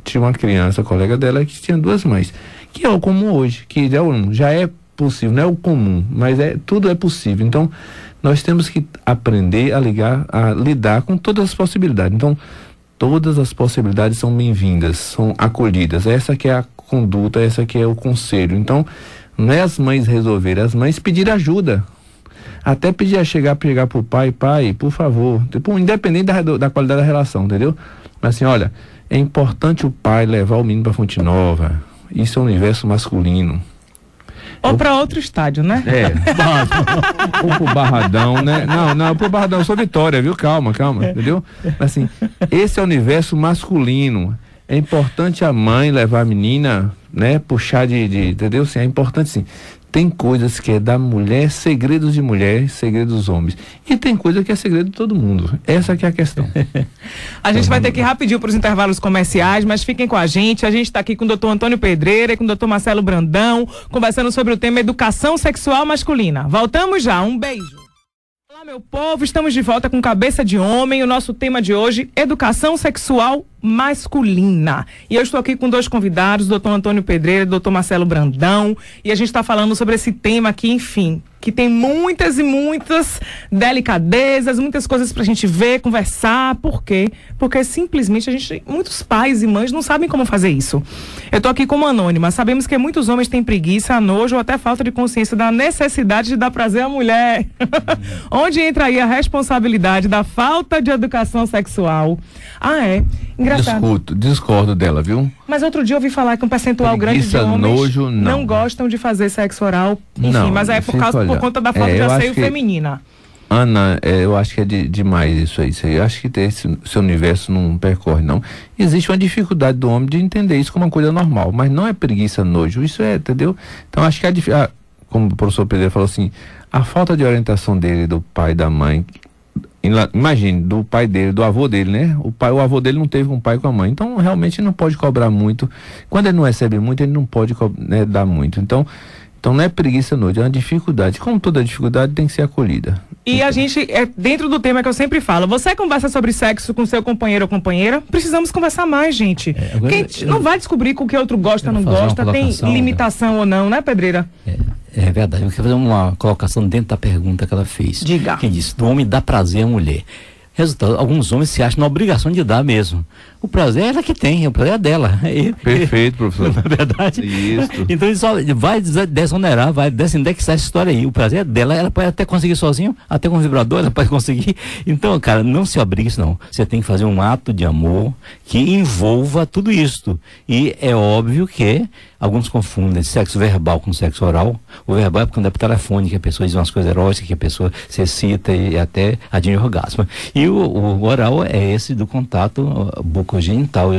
D: tinha uma criança, colega dela, que tinha 2 mães, que é o comum hoje, que já é possível, não é o comum, mas tudo é possível. Então, nós temos que aprender a lidar com todas as possibilidades. Então, todas as possibilidades são bem-vindas, são acolhidas. Essa que é a conduta, essa que é o conselho. Então, não é as mães resolverem, as mães pedir ajuda. Até pedir chegar pro pai, por favor, tipo, independente da qualidade da relação, entendeu? Mas assim, olha, é importante o pai levar o menino pra Fonte Nova. Isso é um universo masculino.
A: Ou para outro estádio, né?
D: Ou pro Barradão, né? Não, pro Barradão, eu sou Vitória, viu? Calma, entendeu? Mas assim, esse é o universo masculino. É importante a mãe levar a menina, né? Puxar entendeu? Assim, é importante sim. tem coisas que é da mulher, segredos de mulher, segredos dos homens. E tem coisa que é segredo de todo mundo. Essa que é a questão.
A: A gente vai ter que ir rapidinho para os intervalos comerciais, mas fiquem com a gente. A gente está aqui com o doutor Antônio Pedreira e com o doutor Marcelo Brandão, conversando sobre o tema educação sexual masculina. Voltamos já, um beijo. Olá, meu povo, estamos de volta com Cabeça de Homem. O nosso tema de hoje, educação sexual masculina. E eu estou aqui com dois convidados, o doutor Antônio Pedreira e o doutor Marcelo Brandão, e a gente está falando sobre esse tema aqui, enfim, que tem muitas e muitas delicadezas, muitas coisas pra gente ver, conversar. Por quê? Porque simplesmente muitos pais e mães não sabem como fazer isso. Eu tô aqui como anônima. Sabemos que muitos homens têm preguiça, nojo ou até falta de consciência da necessidade de dar prazer à mulher. Onde entra aí a responsabilidade da falta de educação sexual? Ah, é? Engraçado.
D: Discordo dela, viu?
A: Mas outro dia eu ouvi falar que um percentual grande de homens
D: nojo,
A: não gostam de fazer sexo oral. Enfim,
D: não,
A: mas é por conta da falta de asseio feminina.
D: Ana, eu acho que é demais isso aí. Eu acho que seu universo não percorre, não. Existe uma dificuldade do homem de entender isso como uma coisa normal, mas não é preguiça, nojo. Isso é, entendeu? Então acho que como o professor Pedro falou assim, a falta de orientação dele, do pai, da mãe. Imagine, do pai dele, do avô dele, né? O avô dele não teve com o pai e com a mãe. Então, realmente, não pode cobrar muito. Quando ele não recebe muito, ele não pode dar muito. Então, não é preguiça, noite, é uma dificuldade. Como toda dificuldade, tem que ser acolhida.
A: E a gente, dentro do tema que eu sempre falo, você conversa sobre sexo com seu companheiro ou companheira, precisamos conversar mais, gente. Porque a gente não vai descobrir com o que outro gosta ou não gosta, tem limitação ou não, né, Pedreira?
B: É verdade. Eu quero fazer uma colocação dentro da pergunta que ela fez.
A: Diga.
B: Quem disse? Do homem dá prazer à mulher. Resultado, alguns homens se acham na obrigação de dar mesmo. O prazer é ela que tem, o prazer é dela.
D: Perfeito, professor.
B: Na verdade.
D: Isso.
B: Então ele só vai desonerar, vai desindexar essa história aí. O prazer é dela, ela pode até conseguir sozinho, até com o vibrador, ela pode conseguir. Então, cara, não se obrigue isso não. Você tem que fazer um ato de amor que envolva tudo isso. E é óbvio que alguns confundem sexo verbal com sexo oral. O verbal é quando é por telefone, que a pessoa diz umas coisas eróticas, que a pessoa se excita e até atinge orgasmo. E o oral é esse do contato bucogenital,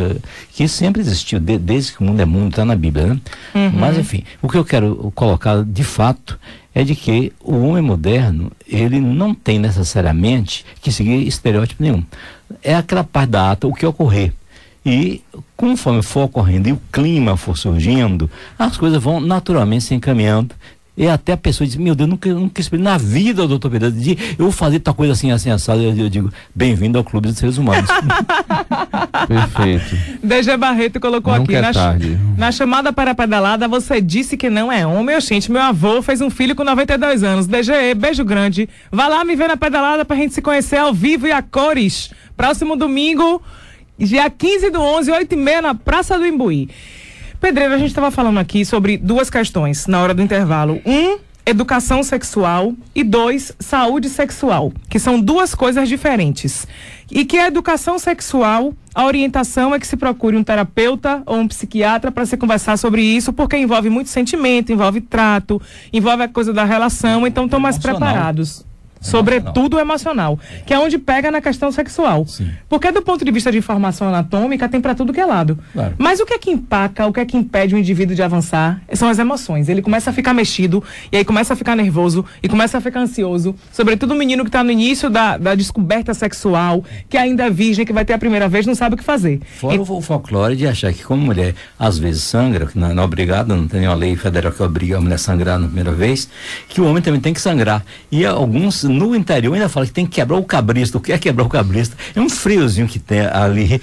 B: que sempre existiu, desde que o mundo é mundo, está na Bíblia, né? Uhum. Mas, enfim, o que eu quero colocar de fato é de que o homem moderno, ele não tem necessariamente que seguir estereótipo nenhum. É aquela parte da ata, o que ocorrer. E conforme for ocorrendo e o clima for surgindo, as coisas vão naturalmente se encaminhando. E até a pessoa diz, meu Deus, nunca esperei na vida, doutor Pedro, de eu vou fazer tal coisa assim, assado. Eu digo, bem-vindo ao clube dos seres humanos.
D: Perfeito.
A: DG Barreto colocou
D: nunca
A: aqui, na chamada para a pedalada, você disse que não é homem. Gente, meu avô fez um filho com 92 anos. DG, beijo grande. Vá lá me ver na pedalada pra gente se conhecer ao vivo e a cores. Próximo domingo, dia 15/11, 8h30, na Praça do Imbuí. Pedreiro, a gente estava falando aqui sobre duas questões na hora do intervalo. Educação sexual e 2, saúde sexual, que são duas coisas diferentes. E que a educação sexual, a orientação é que se procure um terapeuta ou um psiquiatra para se conversar sobre isso, porque envolve muito sentimento, envolve trato, envolve a coisa da relação, então estão mais preparados. Sobretudo emocional, que é onde pega na questão sexual.
B: Sim.
A: Porque do ponto de vista de informação anatômica tem para tudo que é lado.
B: Claro.
A: Mas o que é que empaca, o que é que impede o indivíduo de avançar são as emoções. Ele começa a ficar mexido, e aí começa a ficar nervoso, e começa a ficar ansioso. Sobretudo o menino que está no início da descoberta sexual, que ainda é virgem, que vai ter a primeira vez, não sabe o que fazer.
B: Fora o folclore de achar que como mulher às vezes sangra, que não é obrigada, não tem nenhuma lei federal que obriga a mulher a sangrar na primeira vez, que o homem também tem que sangrar. E alguns no interior ainda fala que tem que quebrar o cabrista. O que é quebrar o cabrista? É um friozinho que tem ali,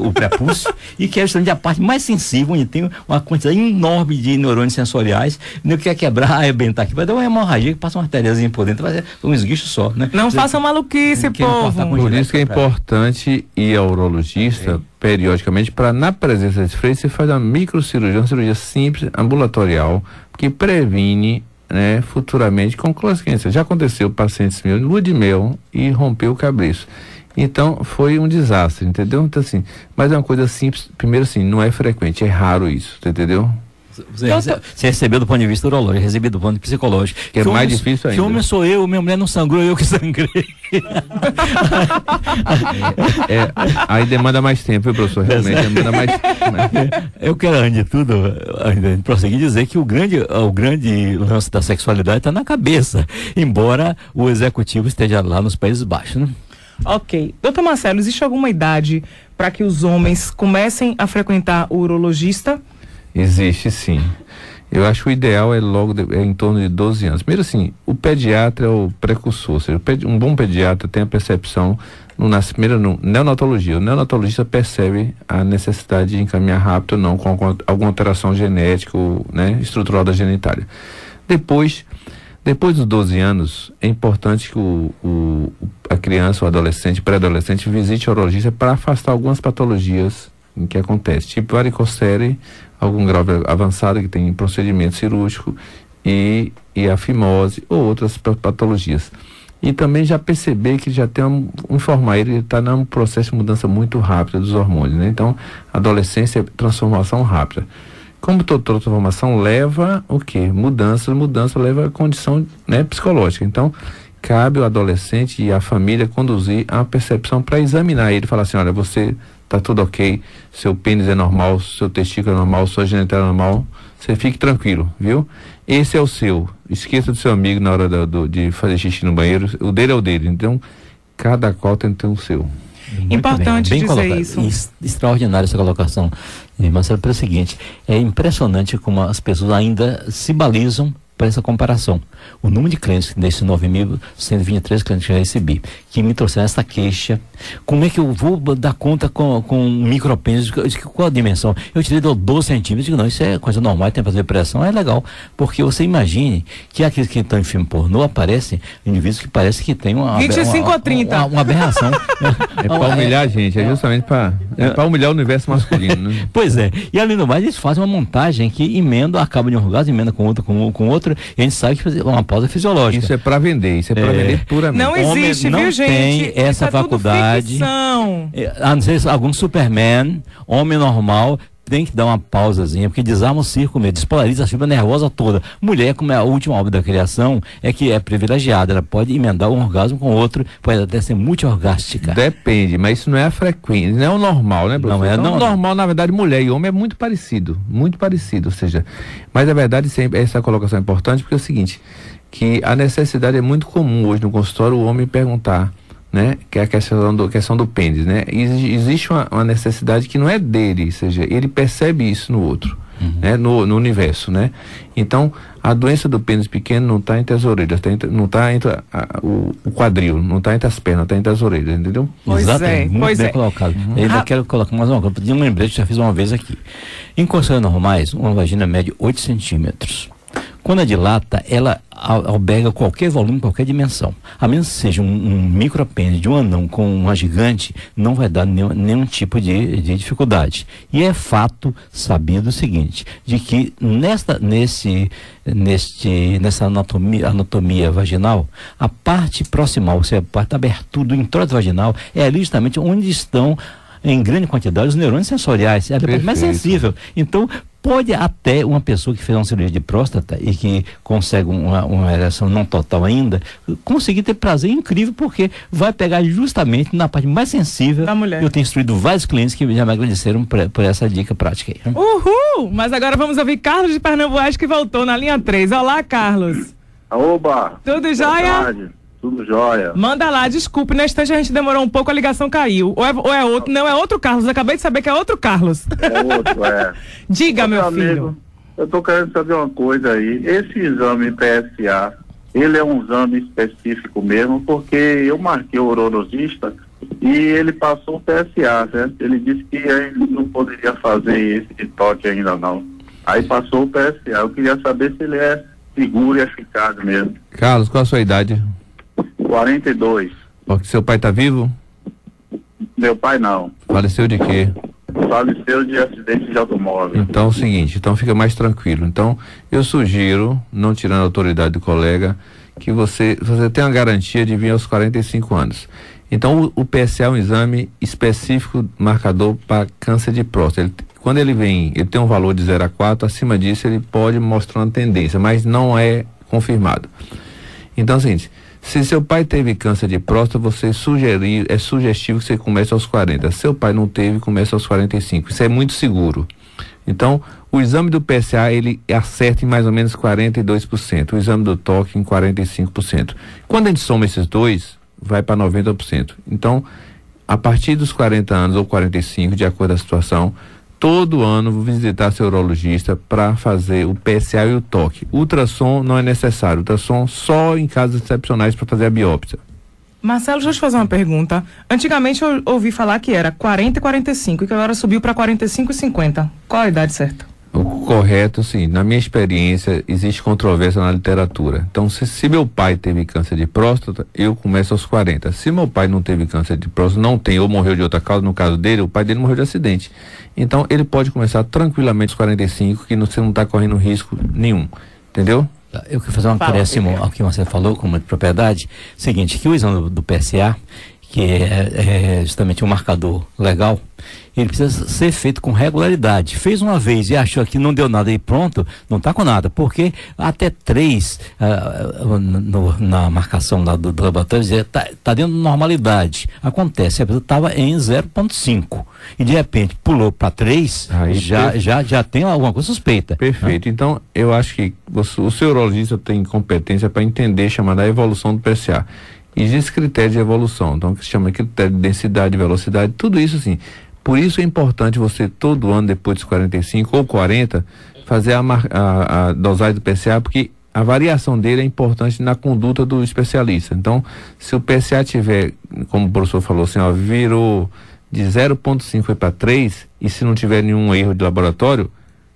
B: o prepúcio, e que é justamente a parte mais sensível, onde tem uma quantidade enorme de neurônios sensoriais. Não quer quebrar, arrebentar aqui, vai dar uma hemorragia que passa uma artériazinha por dentro, vai ser um esguicho só, né?
A: Não façam maluquice, povo.
D: Por isso que é importante ir ao urologista periodicamente, para na presença desse freio, você faz uma microcirurgia, uma cirurgia simples, ambulatorial, que previne, né, futuramente com consequência. Já aconteceu pacientes meus, lua de mel, e rompeu o cabriço. Então, foi um desastre, entendeu? Então, assim, mas é uma coisa simples. Primeiro, assim, não é frequente, é raro isso, entendeu?
B: Você recebeu do ponto de vista urológico, recebi do ponto de vista psicológico.
D: Que é mais difícil ainda.
B: Que homem sou eu, minha mulher não sangrou, eu que sangrei.
D: Aí demanda mais tempo, viu, professor? Realmente demanda mais tempo.
B: Eu quero, antes de tudo, prosseguir dizer que o grande lance da sexualidade está na cabeça, embora o executivo esteja lá nos Países Baixos, né?
A: Ok. Doutor Marcelo, existe alguma idade para que os homens comecem a frequentar o urologista?
D: Existe, sim. Eu acho que o ideal é em torno de 12 anos. Primeiro, assim, o pediatra é o precursor, ou seja, um bom pediatra tem a percepção no neonatologia. O neonatologista percebe a necessidade de encaminhar rápido ou não com alguma alteração genética ou, né, estrutural da genitália. Depois dos 12 anos, é importante que a criança, o adolescente, pré-adolescente, visite o urologista para afastar algumas patologias em que acontece, tipo varicocele, algum grau avançado que tem procedimento cirúrgico e a fimose ou outras patologias. E também já perceber que já tem informar ele está num processo de mudança muito rápida dos hormônios, né? Então, adolescência é transformação rápida. Como toda transformação leva o quê? Mudança leva a condição, né, psicológica. Então, cabe ao adolescente e à família conduzir a percepção para examinar ele, falar assim, olha, você tá tudo ok, seu pênis é normal, seu testículo é normal, sua genitália é normal, você fique tranquilo, viu? Esse é o seu, esqueça do seu amigo na hora de fazer xixi no banheiro, o dele é o dele, então cada qual tem que ter o seu.
B: Muito
A: importante
B: bem
A: dizer
B: colocado.
A: isso.
B: Extraordinária essa colocação, Marcelo, pelo seguinte, é impressionante como as pessoas ainda se balizam para essa comparação. O número de clientes, desses 9.123 clientes que eu recebi, que me trouxeram essa queixa, como é que eu vou dar conta com um micropênis, qual a dimensão? Eu tirei 12 centímetros, digo, não, isso é coisa normal, tem que fazer pressão, é legal, porque você imagine que aqueles que estão em filme pornô aparecem indivíduos que parece que tem uma
A: 25 a 30.
B: Uma aberração.
D: É para humilhar a gente, é justamente para humilhar o universo masculino, né?
B: Pois é, e além do mais, eles fazem uma montagem que emenda, acaba de um orgasmo, emenda com outro, e a gente sabe que uma pausa fisiológica.
D: Isso é para vender, vender puramente.
A: Não existe,
B: não
A: viu, gente?
B: Tem essa faculdade. A não ser algum Superman, homem normal, tem que dar uma pausazinha, porque desarma o círculo mesmo, despolariza a fibra nervosa toda. Mulher, como é a última obra da criação, é que é privilegiada, ela pode emendar um orgasmo com outro, pode até ser multiorgástica.
D: Depende, mas isso não é a frequência, não é o normal, né, professor?
B: Não é,
D: então, normal, na verdade, mulher e homem é muito parecido, ou seja, mas a verdade sempre, essa colocação é importante, porque é o seguinte, que a necessidade é muito comum hoje no consultório o homem perguntar, né, que é a questão do pênis, né? Existe uma necessidade que não é dele, ou seja, ele percebe isso no outro, né, no universo, né? Então, a doença do pênis pequeno não está entre as orelhas, não está entre o quadril, não está entre as pernas, está entre as orelhas, entendeu?
A: Pois
B: Exatamente, muito
A: pois
B: bem
A: é.
B: colocado. Eu ainda quero colocar mais uma coisa, de um lembrete, já fiz uma vez aqui. Em condições normais, uma vagina mede 8 centímetros. Quando dilata, ela alberga qualquer volume, qualquer dimensão. A menos que seja um micropênis de um anão com uma gigante, não vai dar nenhum tipo de dificuldade. E é fato sabido o seguinte, de que nessa anatomia vaginal, a parte proximal, ou seja, a parte da abertura do introito vaginal, é ali justamente onde estão em grande quantidade os neurônios sensoriais, é a parte mais sensível. Então, pode até uma pessoa que fez uma cirurgia de próstata e que consegue uma ereção não total ainda, conseguir ter prazer incrível, porque vai pegar justamente na parte mais sensível
A: da mulher.
B: Eu tenho instruído vários clientes que já me agradeceram por essa dica prática aí.
A: Uhul! Mas agora vamos ouvir Carlos de Pernambuco, que voltou na linha 3. Olá, Carlos.
E: Oba!
A: Tudo jóia?
E: Tudo jóia.
A: Manda lá, desculpe, na instante a gente demorou um pouco, a ligação caiu. Ou é outro, não, é outro Carlos, acabei de saber que é outro Carlos.
E: É outro, é.
A: Diga, meu filho.
E: Amigo, eu tô querendo saber uma coisa aí. Esse exame PSA, ele é um exame específico mesmo, porque eu marquei o urologista e ele passou o PSA, certo? Ele disse que ele não poderia fazer esse de toque ainda não. Aí passou o PSA. Eu queria saber se ele é seguro e eficaz mesmo.
D: Carlos, qual a sua idade?
E: 42.
D: Porque seu pai tá vivo?
E: Meu pai não.
D: Faleceu de quê?
E: Faleceu de acidente de automóvel.
D: Então é o seguinte, então fica mais tranquilo. Então, eu sugiro, não tirando a autoridade do colega, que você tenha uma garantia de vir aos 45 anos. Então, o PSA é um exame específico marcador para câncer de próstata. quando ele tem um valor de 0 a 4, acima disso ele pode mostrar uma tendência, mas não é confirmado. Então, é o seguinte, se seu pai teve câncer de próstata, é sugestivo que você comece aos 40. Se seu pai não teve, comece aos 45. Isso é muito seguro. Então, o exame do PSA, ele acerta em mais ou menos 42%. O exame do toque em 45%. Quando a gente soma esses dois, vai para 90%. Então, a partir dos 40 anos ou 45, de acordo com a situação, todo ano visitar seu urologista para fazer o PSA e o toque. Ultrassom não é necessário. Ultrassom só em casos excepcionais para fazer a biópsia.
A: Marcelo, deixa eu te fazer uma pergunta. Antigamente eu ouvi falar que era 40 e 45 e que agora subiu para 45 e 50. Qual a idade certa?
D: O correto, sim. Na minha experiência, existe controvérsia na literatura. Então, se meu pai teve câncer de próstata, eu começo aos 40. Se meu pai não teve câncer de próstata, não tem, ou morreu de outra causa, no caso dele, o pai dele morreu de acidente. Então, ele pode começar tranquilamente aos 45, que você não está correndo risco nenhum. Entendeu?
B: Eu quero fazer um acréscimo ao que você falou com muita propriedade. Seguinte, que o exame do PSA, que é justamente um marcador legal, ele precisa ser feito com regularidade. Fez uma vez e achou que não deu nada e pronto, não está com nada, porque até 3 na marcação lá do laboratório está dentro de normalidade. Acontece, a pessoa estava em 0,5 e de repente pulou para 3, já tem alguma coisa suspeita.
D: Perfeito. Então, eu acho que o seu urologista tem competência para entender, chamada evolução do PSA. Existe critério de evolução, então que se chama critério de densidade, velocidade, tudo isso assim. Por isso é importante você todo ano, depois dos 45 ou 40, fazer a dosagem do PSA, porque a variação dele é importante na conduta do especialista. Então, se o PSA tiver, como o professor falou assim, ó, virou de 0,5 foi para 3, e se não tiver nenhum erro de laboratório,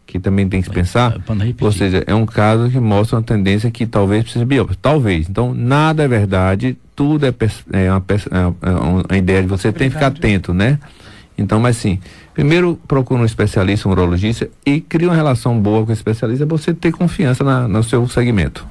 D: que também tem que pensar, ou seja, é um caso que mostra uma tendência que talvez precise de biópsia, talvez. Então, nada é verdade, tudo é uma ideia de você tem que ficar atento, né? Então, mas sim, primeiro procura um especialista, um urologista, e cria uma relação boa com o especialista para você ter confiança no seu segmento.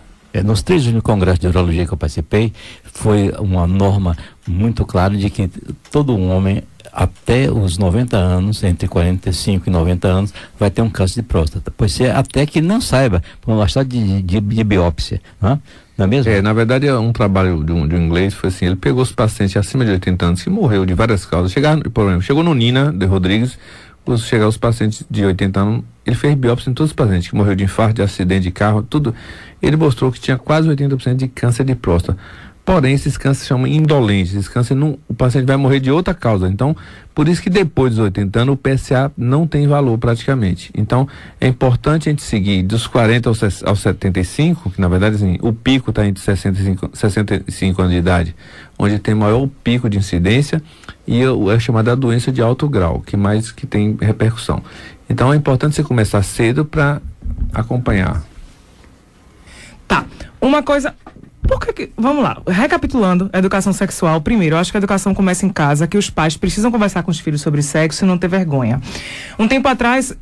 B: Nos 3 únicos congressos de urologia que eu participei, foi uma norma muito clara de que todo homem até os 90 anos, entre 45 e 90 anos, vai ter um câncer de próstata. Pode ser até que não saiba, por uma história de biópsia, não é mesmo?
D: Na verdade, um trabalho de um inglês foi assim, ele pegou os pacientes acima de 80 anos que morreu de várias causas. Chegou no Nina de Rodrigues, chegar os pacientes de 80 anos, ele fez biópsia em todos os pacientes que morreu de infarto, de acidente de carro, tudo. Ele mostrou que tinha quase 80% de câncer de próstata. Porém, esses cânceres chamam indolentes. Esses cânceres o paciente vai morrer de outra causa. Então, por isso que depois dos 80 anos, o PSA não tem valor praticamente. Então, é importante a gente seguir dos 40 aos 75, que na verdade, assim, o pico está entre 65 anos de idade, onde tem maior pico de incidência, e é chamada doença de alto grau, que tem repercussão. Então, é importante você começar cedo para acompanhar.
A: Tá. Uma coisa... Vamos lá, recapitulando a educação sexual, primeiro, eu acho que a educação começa em casa, que os pais precisam conversar com os filhos sobre sexo e não ter vergonha. Um tempo atrás,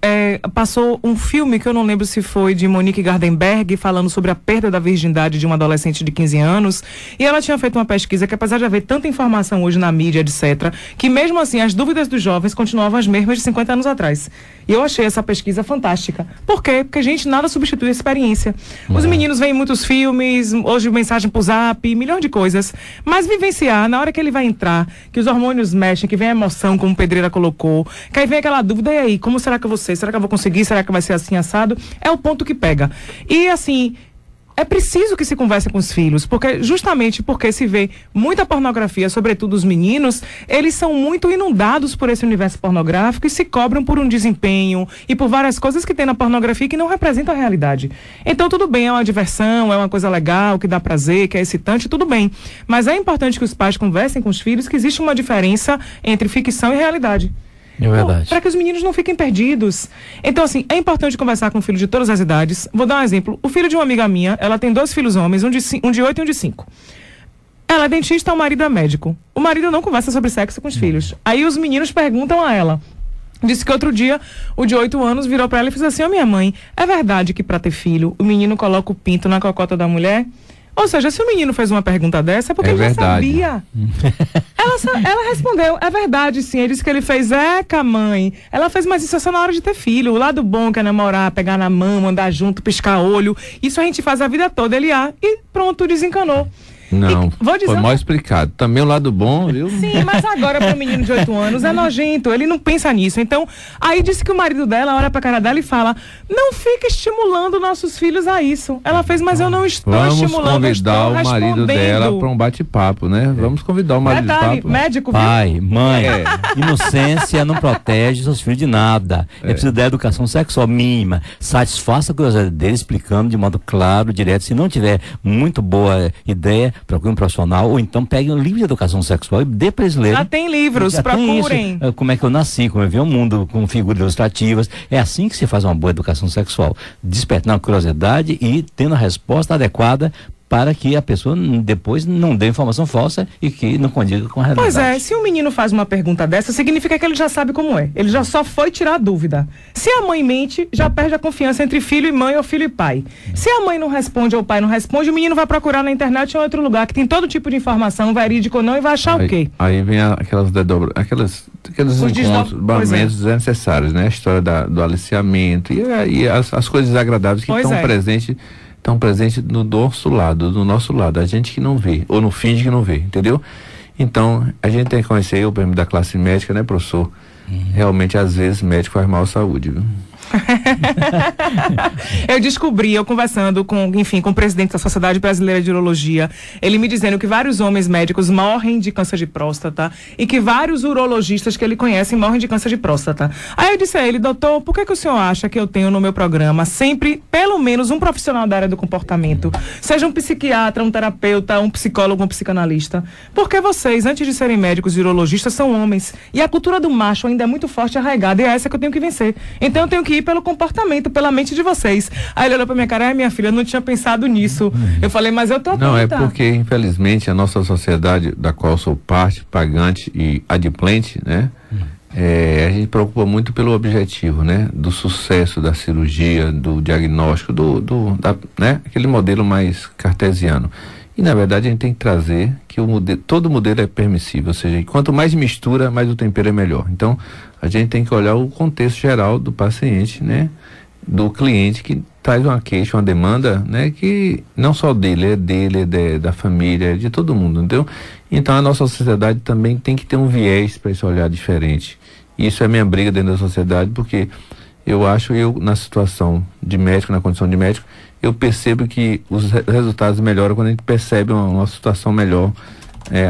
A: passou um filme que eu não lembro se foi de Monique Gardenberg, falando sobre a perda da virgindade de uma adolescente de 15 anos, e ela tinha feito uma pesquisa que, apesar de haver tanta informação hoje na mídia, etc., que mesmo assim as dúvidas dos jovens continuavam as mesmas de 50 anos atrás. E eu achei essa pesquisa fantástica. Por quê? Porque, gente, nada substitui a experiência. Os meninos veem muitos filmes, hoje mensagem pro Zap, milhões de coisas, mas vivenciar, na hora que ele vai entrar, que os hormônios mexem, que vem a emoção, como o Pedreira colocou, que aí vem aquela dúvida, e aí, como será que eu vou ser? Será que eu vou conseguir? Será que vai ser assim, assado? É o ponto que pega. E, assim... é preciso que se converse com os filhos, justamente porque se vê muita pornografia, sobretudo os meninos, eles são muito inundados por esse universo pornográfico e se cobram por um desempenho e por várias coisas que tem na pornografia que não representam a realidade. Então tudo bem, é uma diversão, é uma coisa legal, que dá prazer, que é excitante, tudo bem. Mas é importante que os pais conversem com os filhos que existe uma diferença entre ficção e realidade.
B: É verdade.
A: Para que os meninos não fiquem perdidos. Então, assim, é importante conversar com filhos de todas as idades. Vou dar um exemplo. O filho de uma amiga minha, ela tem 2 filhos homens, um de 8 e um de 5. Ela é dentista, o marido é médico. O marido não conversa sobre sexo com os filhos. Aí os meninos perguntam a ela. Disse que outro dia, o de 8 anos virou para ela e fez assim: minha mãe, é verdade que para ter filho, o menino coloca o pinto na cocota da mulher? Ou seja, se o menino fez uma pergunta dessa, é porque ele
D: verdade.
A: já sabia. Ela respondeu, é verdade, sim. Ele disse que ele fez, mãe. Ela fez, mas isso é só na hora de ter filho. O lado bom que é namorar, pegar na mão, andar junto, piscar olho. Isso a gente faz a vida toda. Ele e pronto, desencanou.
D: Não,
A: vou dizer
D: foi mal explicado. Também o lado bom, viu?
A: Sim, mas agora para o menino de 8 anos é nojento, ele não pensa nisso. Então, aí disse que o marido dela olha pra cara dela e fala, não fica estimulando nossos filhos a isso. Ela fez, mas eu não estou estimulando, eu estou
D: convidar o marido dela para um bate-papo, né? Vamos convidar o marido de papo.
A: Médico, viu?
B: Pai, mãe, inocência não protege seus filhos de nada. É preciso da educação sexual mínima. Satisfaça a curiosidade dele explicando de modo claro, direto. Se não tiver muito boa ideia, procure um profissional, ou então pegue um livro de educação sexual e dê para eles lerem.
A: Já tem livros, procurem.
B: Como é que eu nasci, como eu vi o mundo, com figuras ilustrativas. É assim que se faz uma boa educação sexual. Despertando a curiosidade e tendo a resposta adequada para que a pessoa depois não dê informação falsa e que não condiga com a realidade.
A: Pois é, se o menino faz uma pergunta dessa, significa que ele já sabe como é. Ele já só foi tirar a dúvida. Se a mãe mente, já perde a confiança entre filho e mãe ou filho e pai. Se a mãe não responde ou o pai não responde, o menino vai procurar na internet ou em outro lugar que tem todo tipo de informação, verídico ou não, e vai achar o quê?
D: Aí vem aqueles encontros, momentos desnecessários, né? A história do aliciamento e as coisas desagradáveis que estão presentes do nosso lado, a gente que não vê, ou não finge que não vê, entendeu? Então, a gente tem que conhecer o prêmio da classe médica, né, professor? Realmente, às vezes, médico faz mal à saúde, viu?
A: Eu descobri, eu conversando com o presidente da Sociedade Brasileira de Urologia, ele me dizendo que vários homens médicos morrem de câncer de próstata e que vários urologistas que ele conhece morrem de câncer de próstata. Aí eu disse a ele, doutor, por que o senhor acha que eu tenho no meu programa sempre, pelo menos, um profissional da área do comportamento, seja um psiquiatra, um terapeuta, um psicólogo, um psicanalista? Porque vocês, antes de serem médicos e urologistas, são homens. E a cultura do macho ainda é muito forte e arraigada, e é essa que eu tenho que vencer. Então eu tenho que ir pelo comportamento, pela mente de vocês. Aí ele olhou pra minha cara, minha filha, eu não tinha pensado nisso. Eu falei, mas eu tô atenta.
D: Não, é porque, infelizmente, a nossa sociedade, da qual eu sou parte, pagante e adimplente, né? A gente preocupa muito pelo objetivo, né? Do sucesso da cirurgia, do diagnóstico, né? Aquele modelo mais cartesiano. E, na verdade, a gente tem que trazer que todo modelo é permissível, ou seja, quanto mais mistura, mais o tempero é melhor. Então, a gente tem que olhar o contexto geral do paciente, né? Do cliente que traz uma queixa, uma demanda, né? Que não só dele, é da família, é de todo mundo, entendeu? Então, a nossa sociedade também tem que ter um viés para esse olhar diferente. Isso é minha briga dentro da sociedade, porque eu na situação de médico, na condição de médico, eu percebo que os resultados melhoram quando a gente percebe uma situação melhor,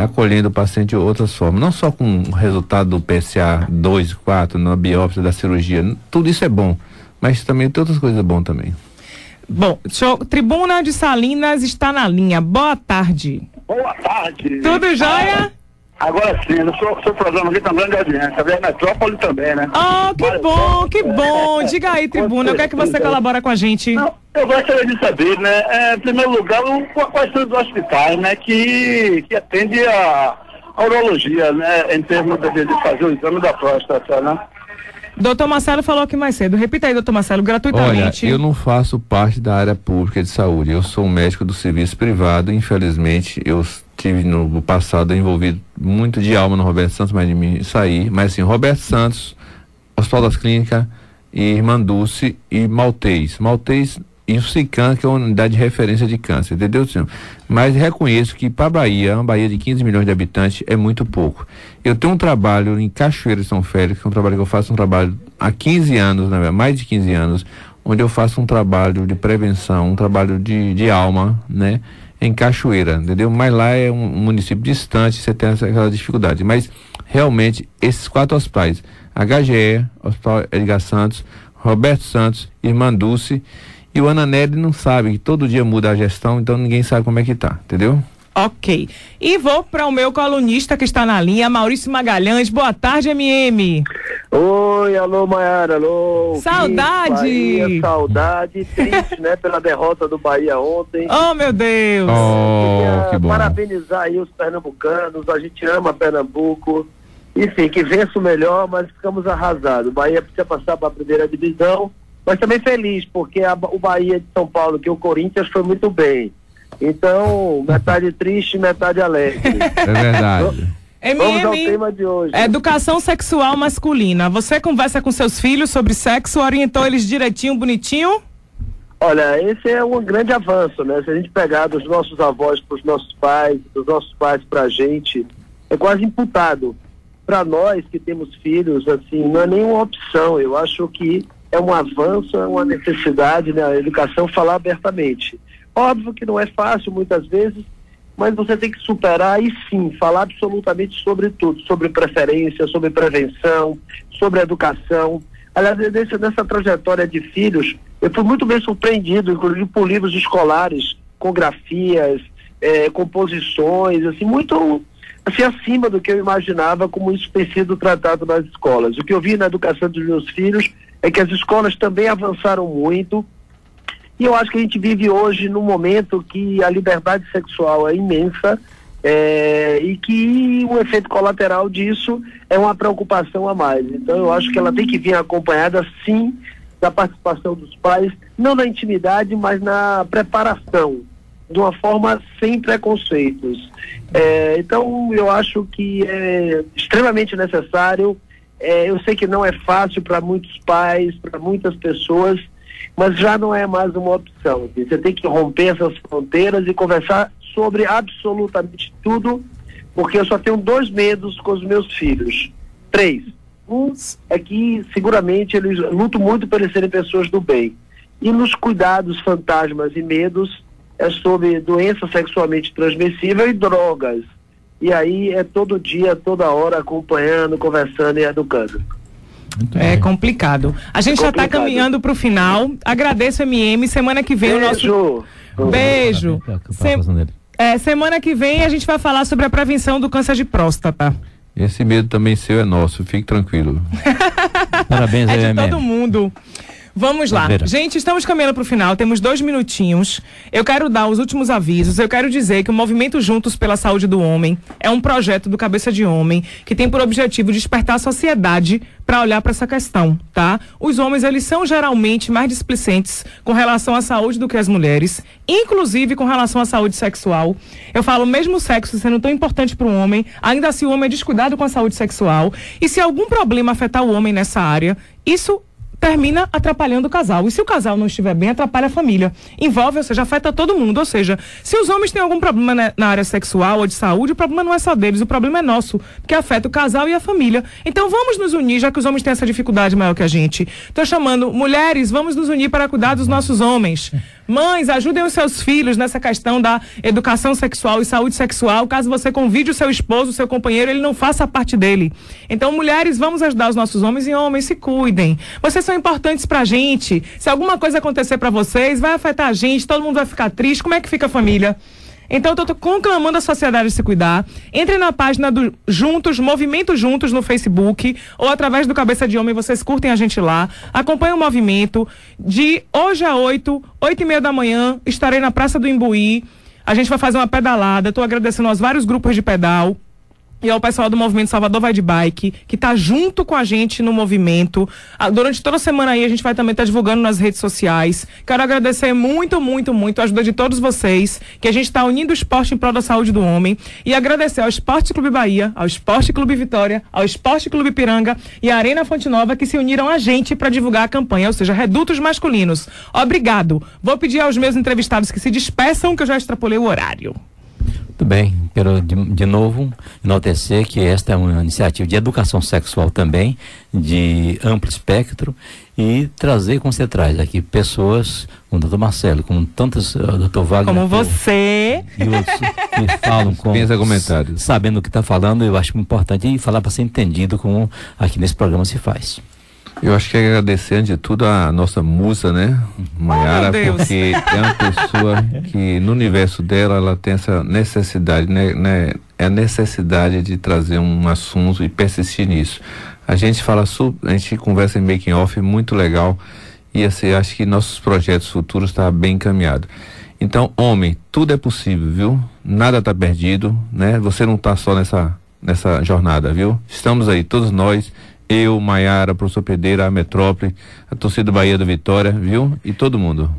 D: acolhendo o paciente de outras formas, não só com o resultado do PSA 2, 4, na biópsia da cirurgia, tudo isso é bom, mas também tem outras coisas boas também.
A: Bom, Tribuna de Salinas está na linha, boa tarde.
E: Boa tarde.
A: Tudo jóia?
E: Agora sim, o seu programa aqui tem grande audiência, a Metrópole também, né?
A: Que bom. Diga aí, Tribuna, o que é que você colabora com a gente?
E: Não, eu gostaria de saber, né, em primeiro lugar, quais são os hospitais, né, que atendem a urologia, né, em termos de fazer o exame da próstata, né?
A: Doutor Marcelo falou aqui mais cedo. Repita aí, doutor Marcelo, gratuitamente.
D: Olha, eu não faço parte da área pública de saúde. Eu sou um médico do serviço privado. Infelizmente, eu tive no passado envolvido muito de alma no Roberto Santos, mas de mim saí. Mas assim, Roberto Santos, Hospital das Clínicas, e Irmã Dulce e Maltês e o SICAM, que é uma unidade de referência de câncer, entendeu, senhor? Mas reconheço que para uma Bahia de 15 milhões de habitantes é muito pouco. Eu tenho um trabalho em Cachoeira de São Félix, que é um trabalho que eu faço há 15 anos, né, mais de 15 anos, onde eu faço um trabalho de prevenção, um trabalho de alma, né, em Cachoeira, entendeu? Mas lá é um município distante, você tem aquela dificuldade. Mas realmente esses 4 hospitais, HGE, Hospital Edgar Santos, Roberto Santos, Irmã Dulce, e o Ananelli não sabe, que todo dia muda a gestão, então ninguém sabe como é que tá, entendeu?
A: Ok. E vou para o meu colunista que está na linha, Maurício Magalhães. Boa tarde, MM.
F: Oi, alô, Maiara, alô.
A: Saudade!
F: Bahia, saudade, triste, né, pela derrota do Bahia ontem.
A: Oh, meu Deus!
D: Que bom.
F: Parabenizar aí os pernambucanos, a gente ama Pernambuco. Enfim, que vença o melhor, mas ficamos arrasados. O Bahia precisa passar para a primeira divisão, mas também feliz, porque o Bahia de São Paulo, que o Corinthians foi muito bem. Então, metade triste, metade alegre.
D: É verdade.
F: Vamos ao tema de hoje.
A: Educação sexual masculina. Você conversa com seus filhos sobre sexo, orientou eles direitinho, bonitinho?
F: Olha, esse é um grande avanço, né? Se a gente pegar dos nossos avós para os nossos pais, dos nossos pais para a gente, é quase imputado. Para nós que temos filhos, assim, não é nenhuma opção. Eu acho que é um avanço, é uma necessidade, né? A educação falar abertamente. Óbvio que não é fácil muitas vezes, mas você tem que superar e sim, falar absolutamente sobre tudo, sobre preferência, sobre prevenção, sobre educação. Aliás, nessa trajetória de filhos, eu fui muito bem surpreendido, inclusive por livros escolares, com grafias, composições, assim, muito assim, acima do que eu imaginava como isso tem sido tratado nas escolas. O que eu vi na educação dos meus filhos é que as escolas também avançaram muito, e eu acho que a gente vive hoje num momento que a liberdade sexual é imensa, e que o efeito colateral disso é uma preocupação a mais. Então eu acho que ela tem que vir acompanhada, sim, da participação dos pais, não na intimidade, mas na preparação, de uma forma sem preconceitos. Então eu acho que é extremamente necessário. Eu sei que não é fácil para muitos pais, para muitas pessoas, mas já não é mais uma opção. Você tem que romper essas fronteiras e conversar sobre absolutamente tudo, porque eu só tenho 2 medos com os meus filhos. 3. Um é que seguramente eles lutam muito por eles serem pessoas do bem. E nos cuidados, fantasmas e medos é sobre doença sexualmente transmissível e drogas. E aí é todo dia, toda hora, acompanhando, conversando e educando.
A: É complicado. A gente já está caminhando para o final. Agradeço, MM. Semana que vem
F: Beijo.
A: o nosso... Beijo. Semana que vem a gente vai falar sobre a prevenção do câncer de próstata.
D: Esse medo também seu é nosso, fique tranquilo.
B: Parabéns,
A: de todo mundo. Vamos lá. Gente, estamos caminhando para o final, temos 2 minutinhos. Eu quero dar os últimos avisos. Eu quero dizer que o Movimento Juntos pela Saúde do Homem é um projeto do Cabeça de Homem que tem por objetivo despertar a sociedade para olhar para essa questão, tá? Os homens, eles são geralmente mais displicentes com relação à saúde do que as mulheres, inclusive com relação à saúde sexual. Eu falo, mesmo o sexo sendo tão importante para o homem, ainda assim o homem é descuidado com a saúde sexual. E se algum problema afetar o homem nessa área, isso termina atrapalhando o casal. E se o casal não estiver bem, atrapalha a família. Envolve, ou seja, afeta todo mundo. Ou seja, se os homens têm algum problema na área sexual ou de saúde, o problema não é só deles, o problema é nosso, porque afeta o casal e a família. Então vamos nos unir, já que os homens têm essa dificuldade maior que a gente. Estou chamando mulheres, vamos nos unir para cuidar dos nossos homens. Mães, ajudem os seus filhos nessa questão da educação sexual e saúde sexual. Caso você convide o seu esposo, o seu companheiro, ele não faça parte dele. Então, mulheres, vamos ajudar os nossos homens, e homens, se cuidem. Vocês são importantes pra gente. Se alguma coisa acontecer pra vocês, vai afetar a gente, todo mundo vai ficar triste. Como é que fica a família? Então, eu tô conclamando a sociedade a se cuidar. Entre na página do Juntos, Movimento Juntos no Facebook, ou através do Cabeça de Homem, vocês curtem a gente lá. Acompanhem o movimento. De hoje a 8h30 da manhã, estarei na Praça do Imbuí. A gente vai fazer uma pedalada. Estou agradecendo aos vários grupos de pedal e ao pessoal do Movimento Salvador Vai de Bike, que está junto com a gente no movimento. Durante toda a semana aí, a gente vai também estar divulgando nas redes sociais. Quero agradecer muito, muito, muito a ajuda de todos vocês, que a gente está unindo o esporte em prol da saúde do homem. E agradecer ao Esporte Clube Bahia, ao Esporte Clube Vitória, ao Esporte Clube Piranga e à Arena Fonte Nova, que se uniram a gente para divulgar a campanha, ou seja, Redutos Masculinos. Obrigado. Vou pedir aos meus entrevistados que se despeçam, que eu já extrapolei o horário.
B: Muito bem, quero de novo enaltecer que esta é uma iniciativa de educação sexual também, de amplo espectro, e trazer, como você traz aqui, pessoas como o Dr. Marcelo, como tantos, Dr. Wagner,
A: como você,
B: e outros que falam com, sabendo o que está falando. Eu acho importante e falar para ser entendido, como aqui nesse programa se faz.
D: Eu acho que é agradecer, antes de tudo, a nossa musa, né, Maiara, porque é uma pessoa que no universo dela, ela tem essa necessidade, né, é a necessidade de trazer um assunto e persistir nisso. A gente fala, a gente conversa em making off, muito legal, e assim, acho que nossos projetos futuros estão bem encaminhados. Então, homem, tudo é possível, viu? Nada está perdido, né? Você não está só nessa jornada, viu? Estamos aí, todos nós. Eu, Maiara, professor Pereira, a Metrópole, a torcida do Bahia do Vitória, viu? E todo mundo.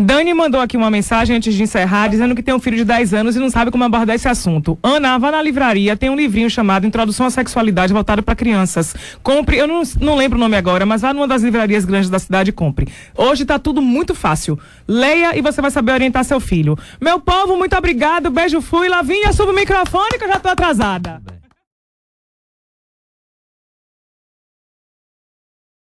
A: Dani mandou aqui uma mensagem antes de encerrar, dizendo que tem um filho de 10 anos e não sabe como abordar esse assunto. Ana, vá na livraria, tem um livrinho chamado Introdução à Sexualidade, voltado para crianças. Compre, eu não lembro o nome agora, mas vá numa das livrarias grandes da cidade e compre. Hoje tá tudo muito fácil. Leia e você vai saber orientar seu filho. Meu povo, muito obrigado, beijo, fui. Lavinha, suba o microfone que eu já tô atrasada.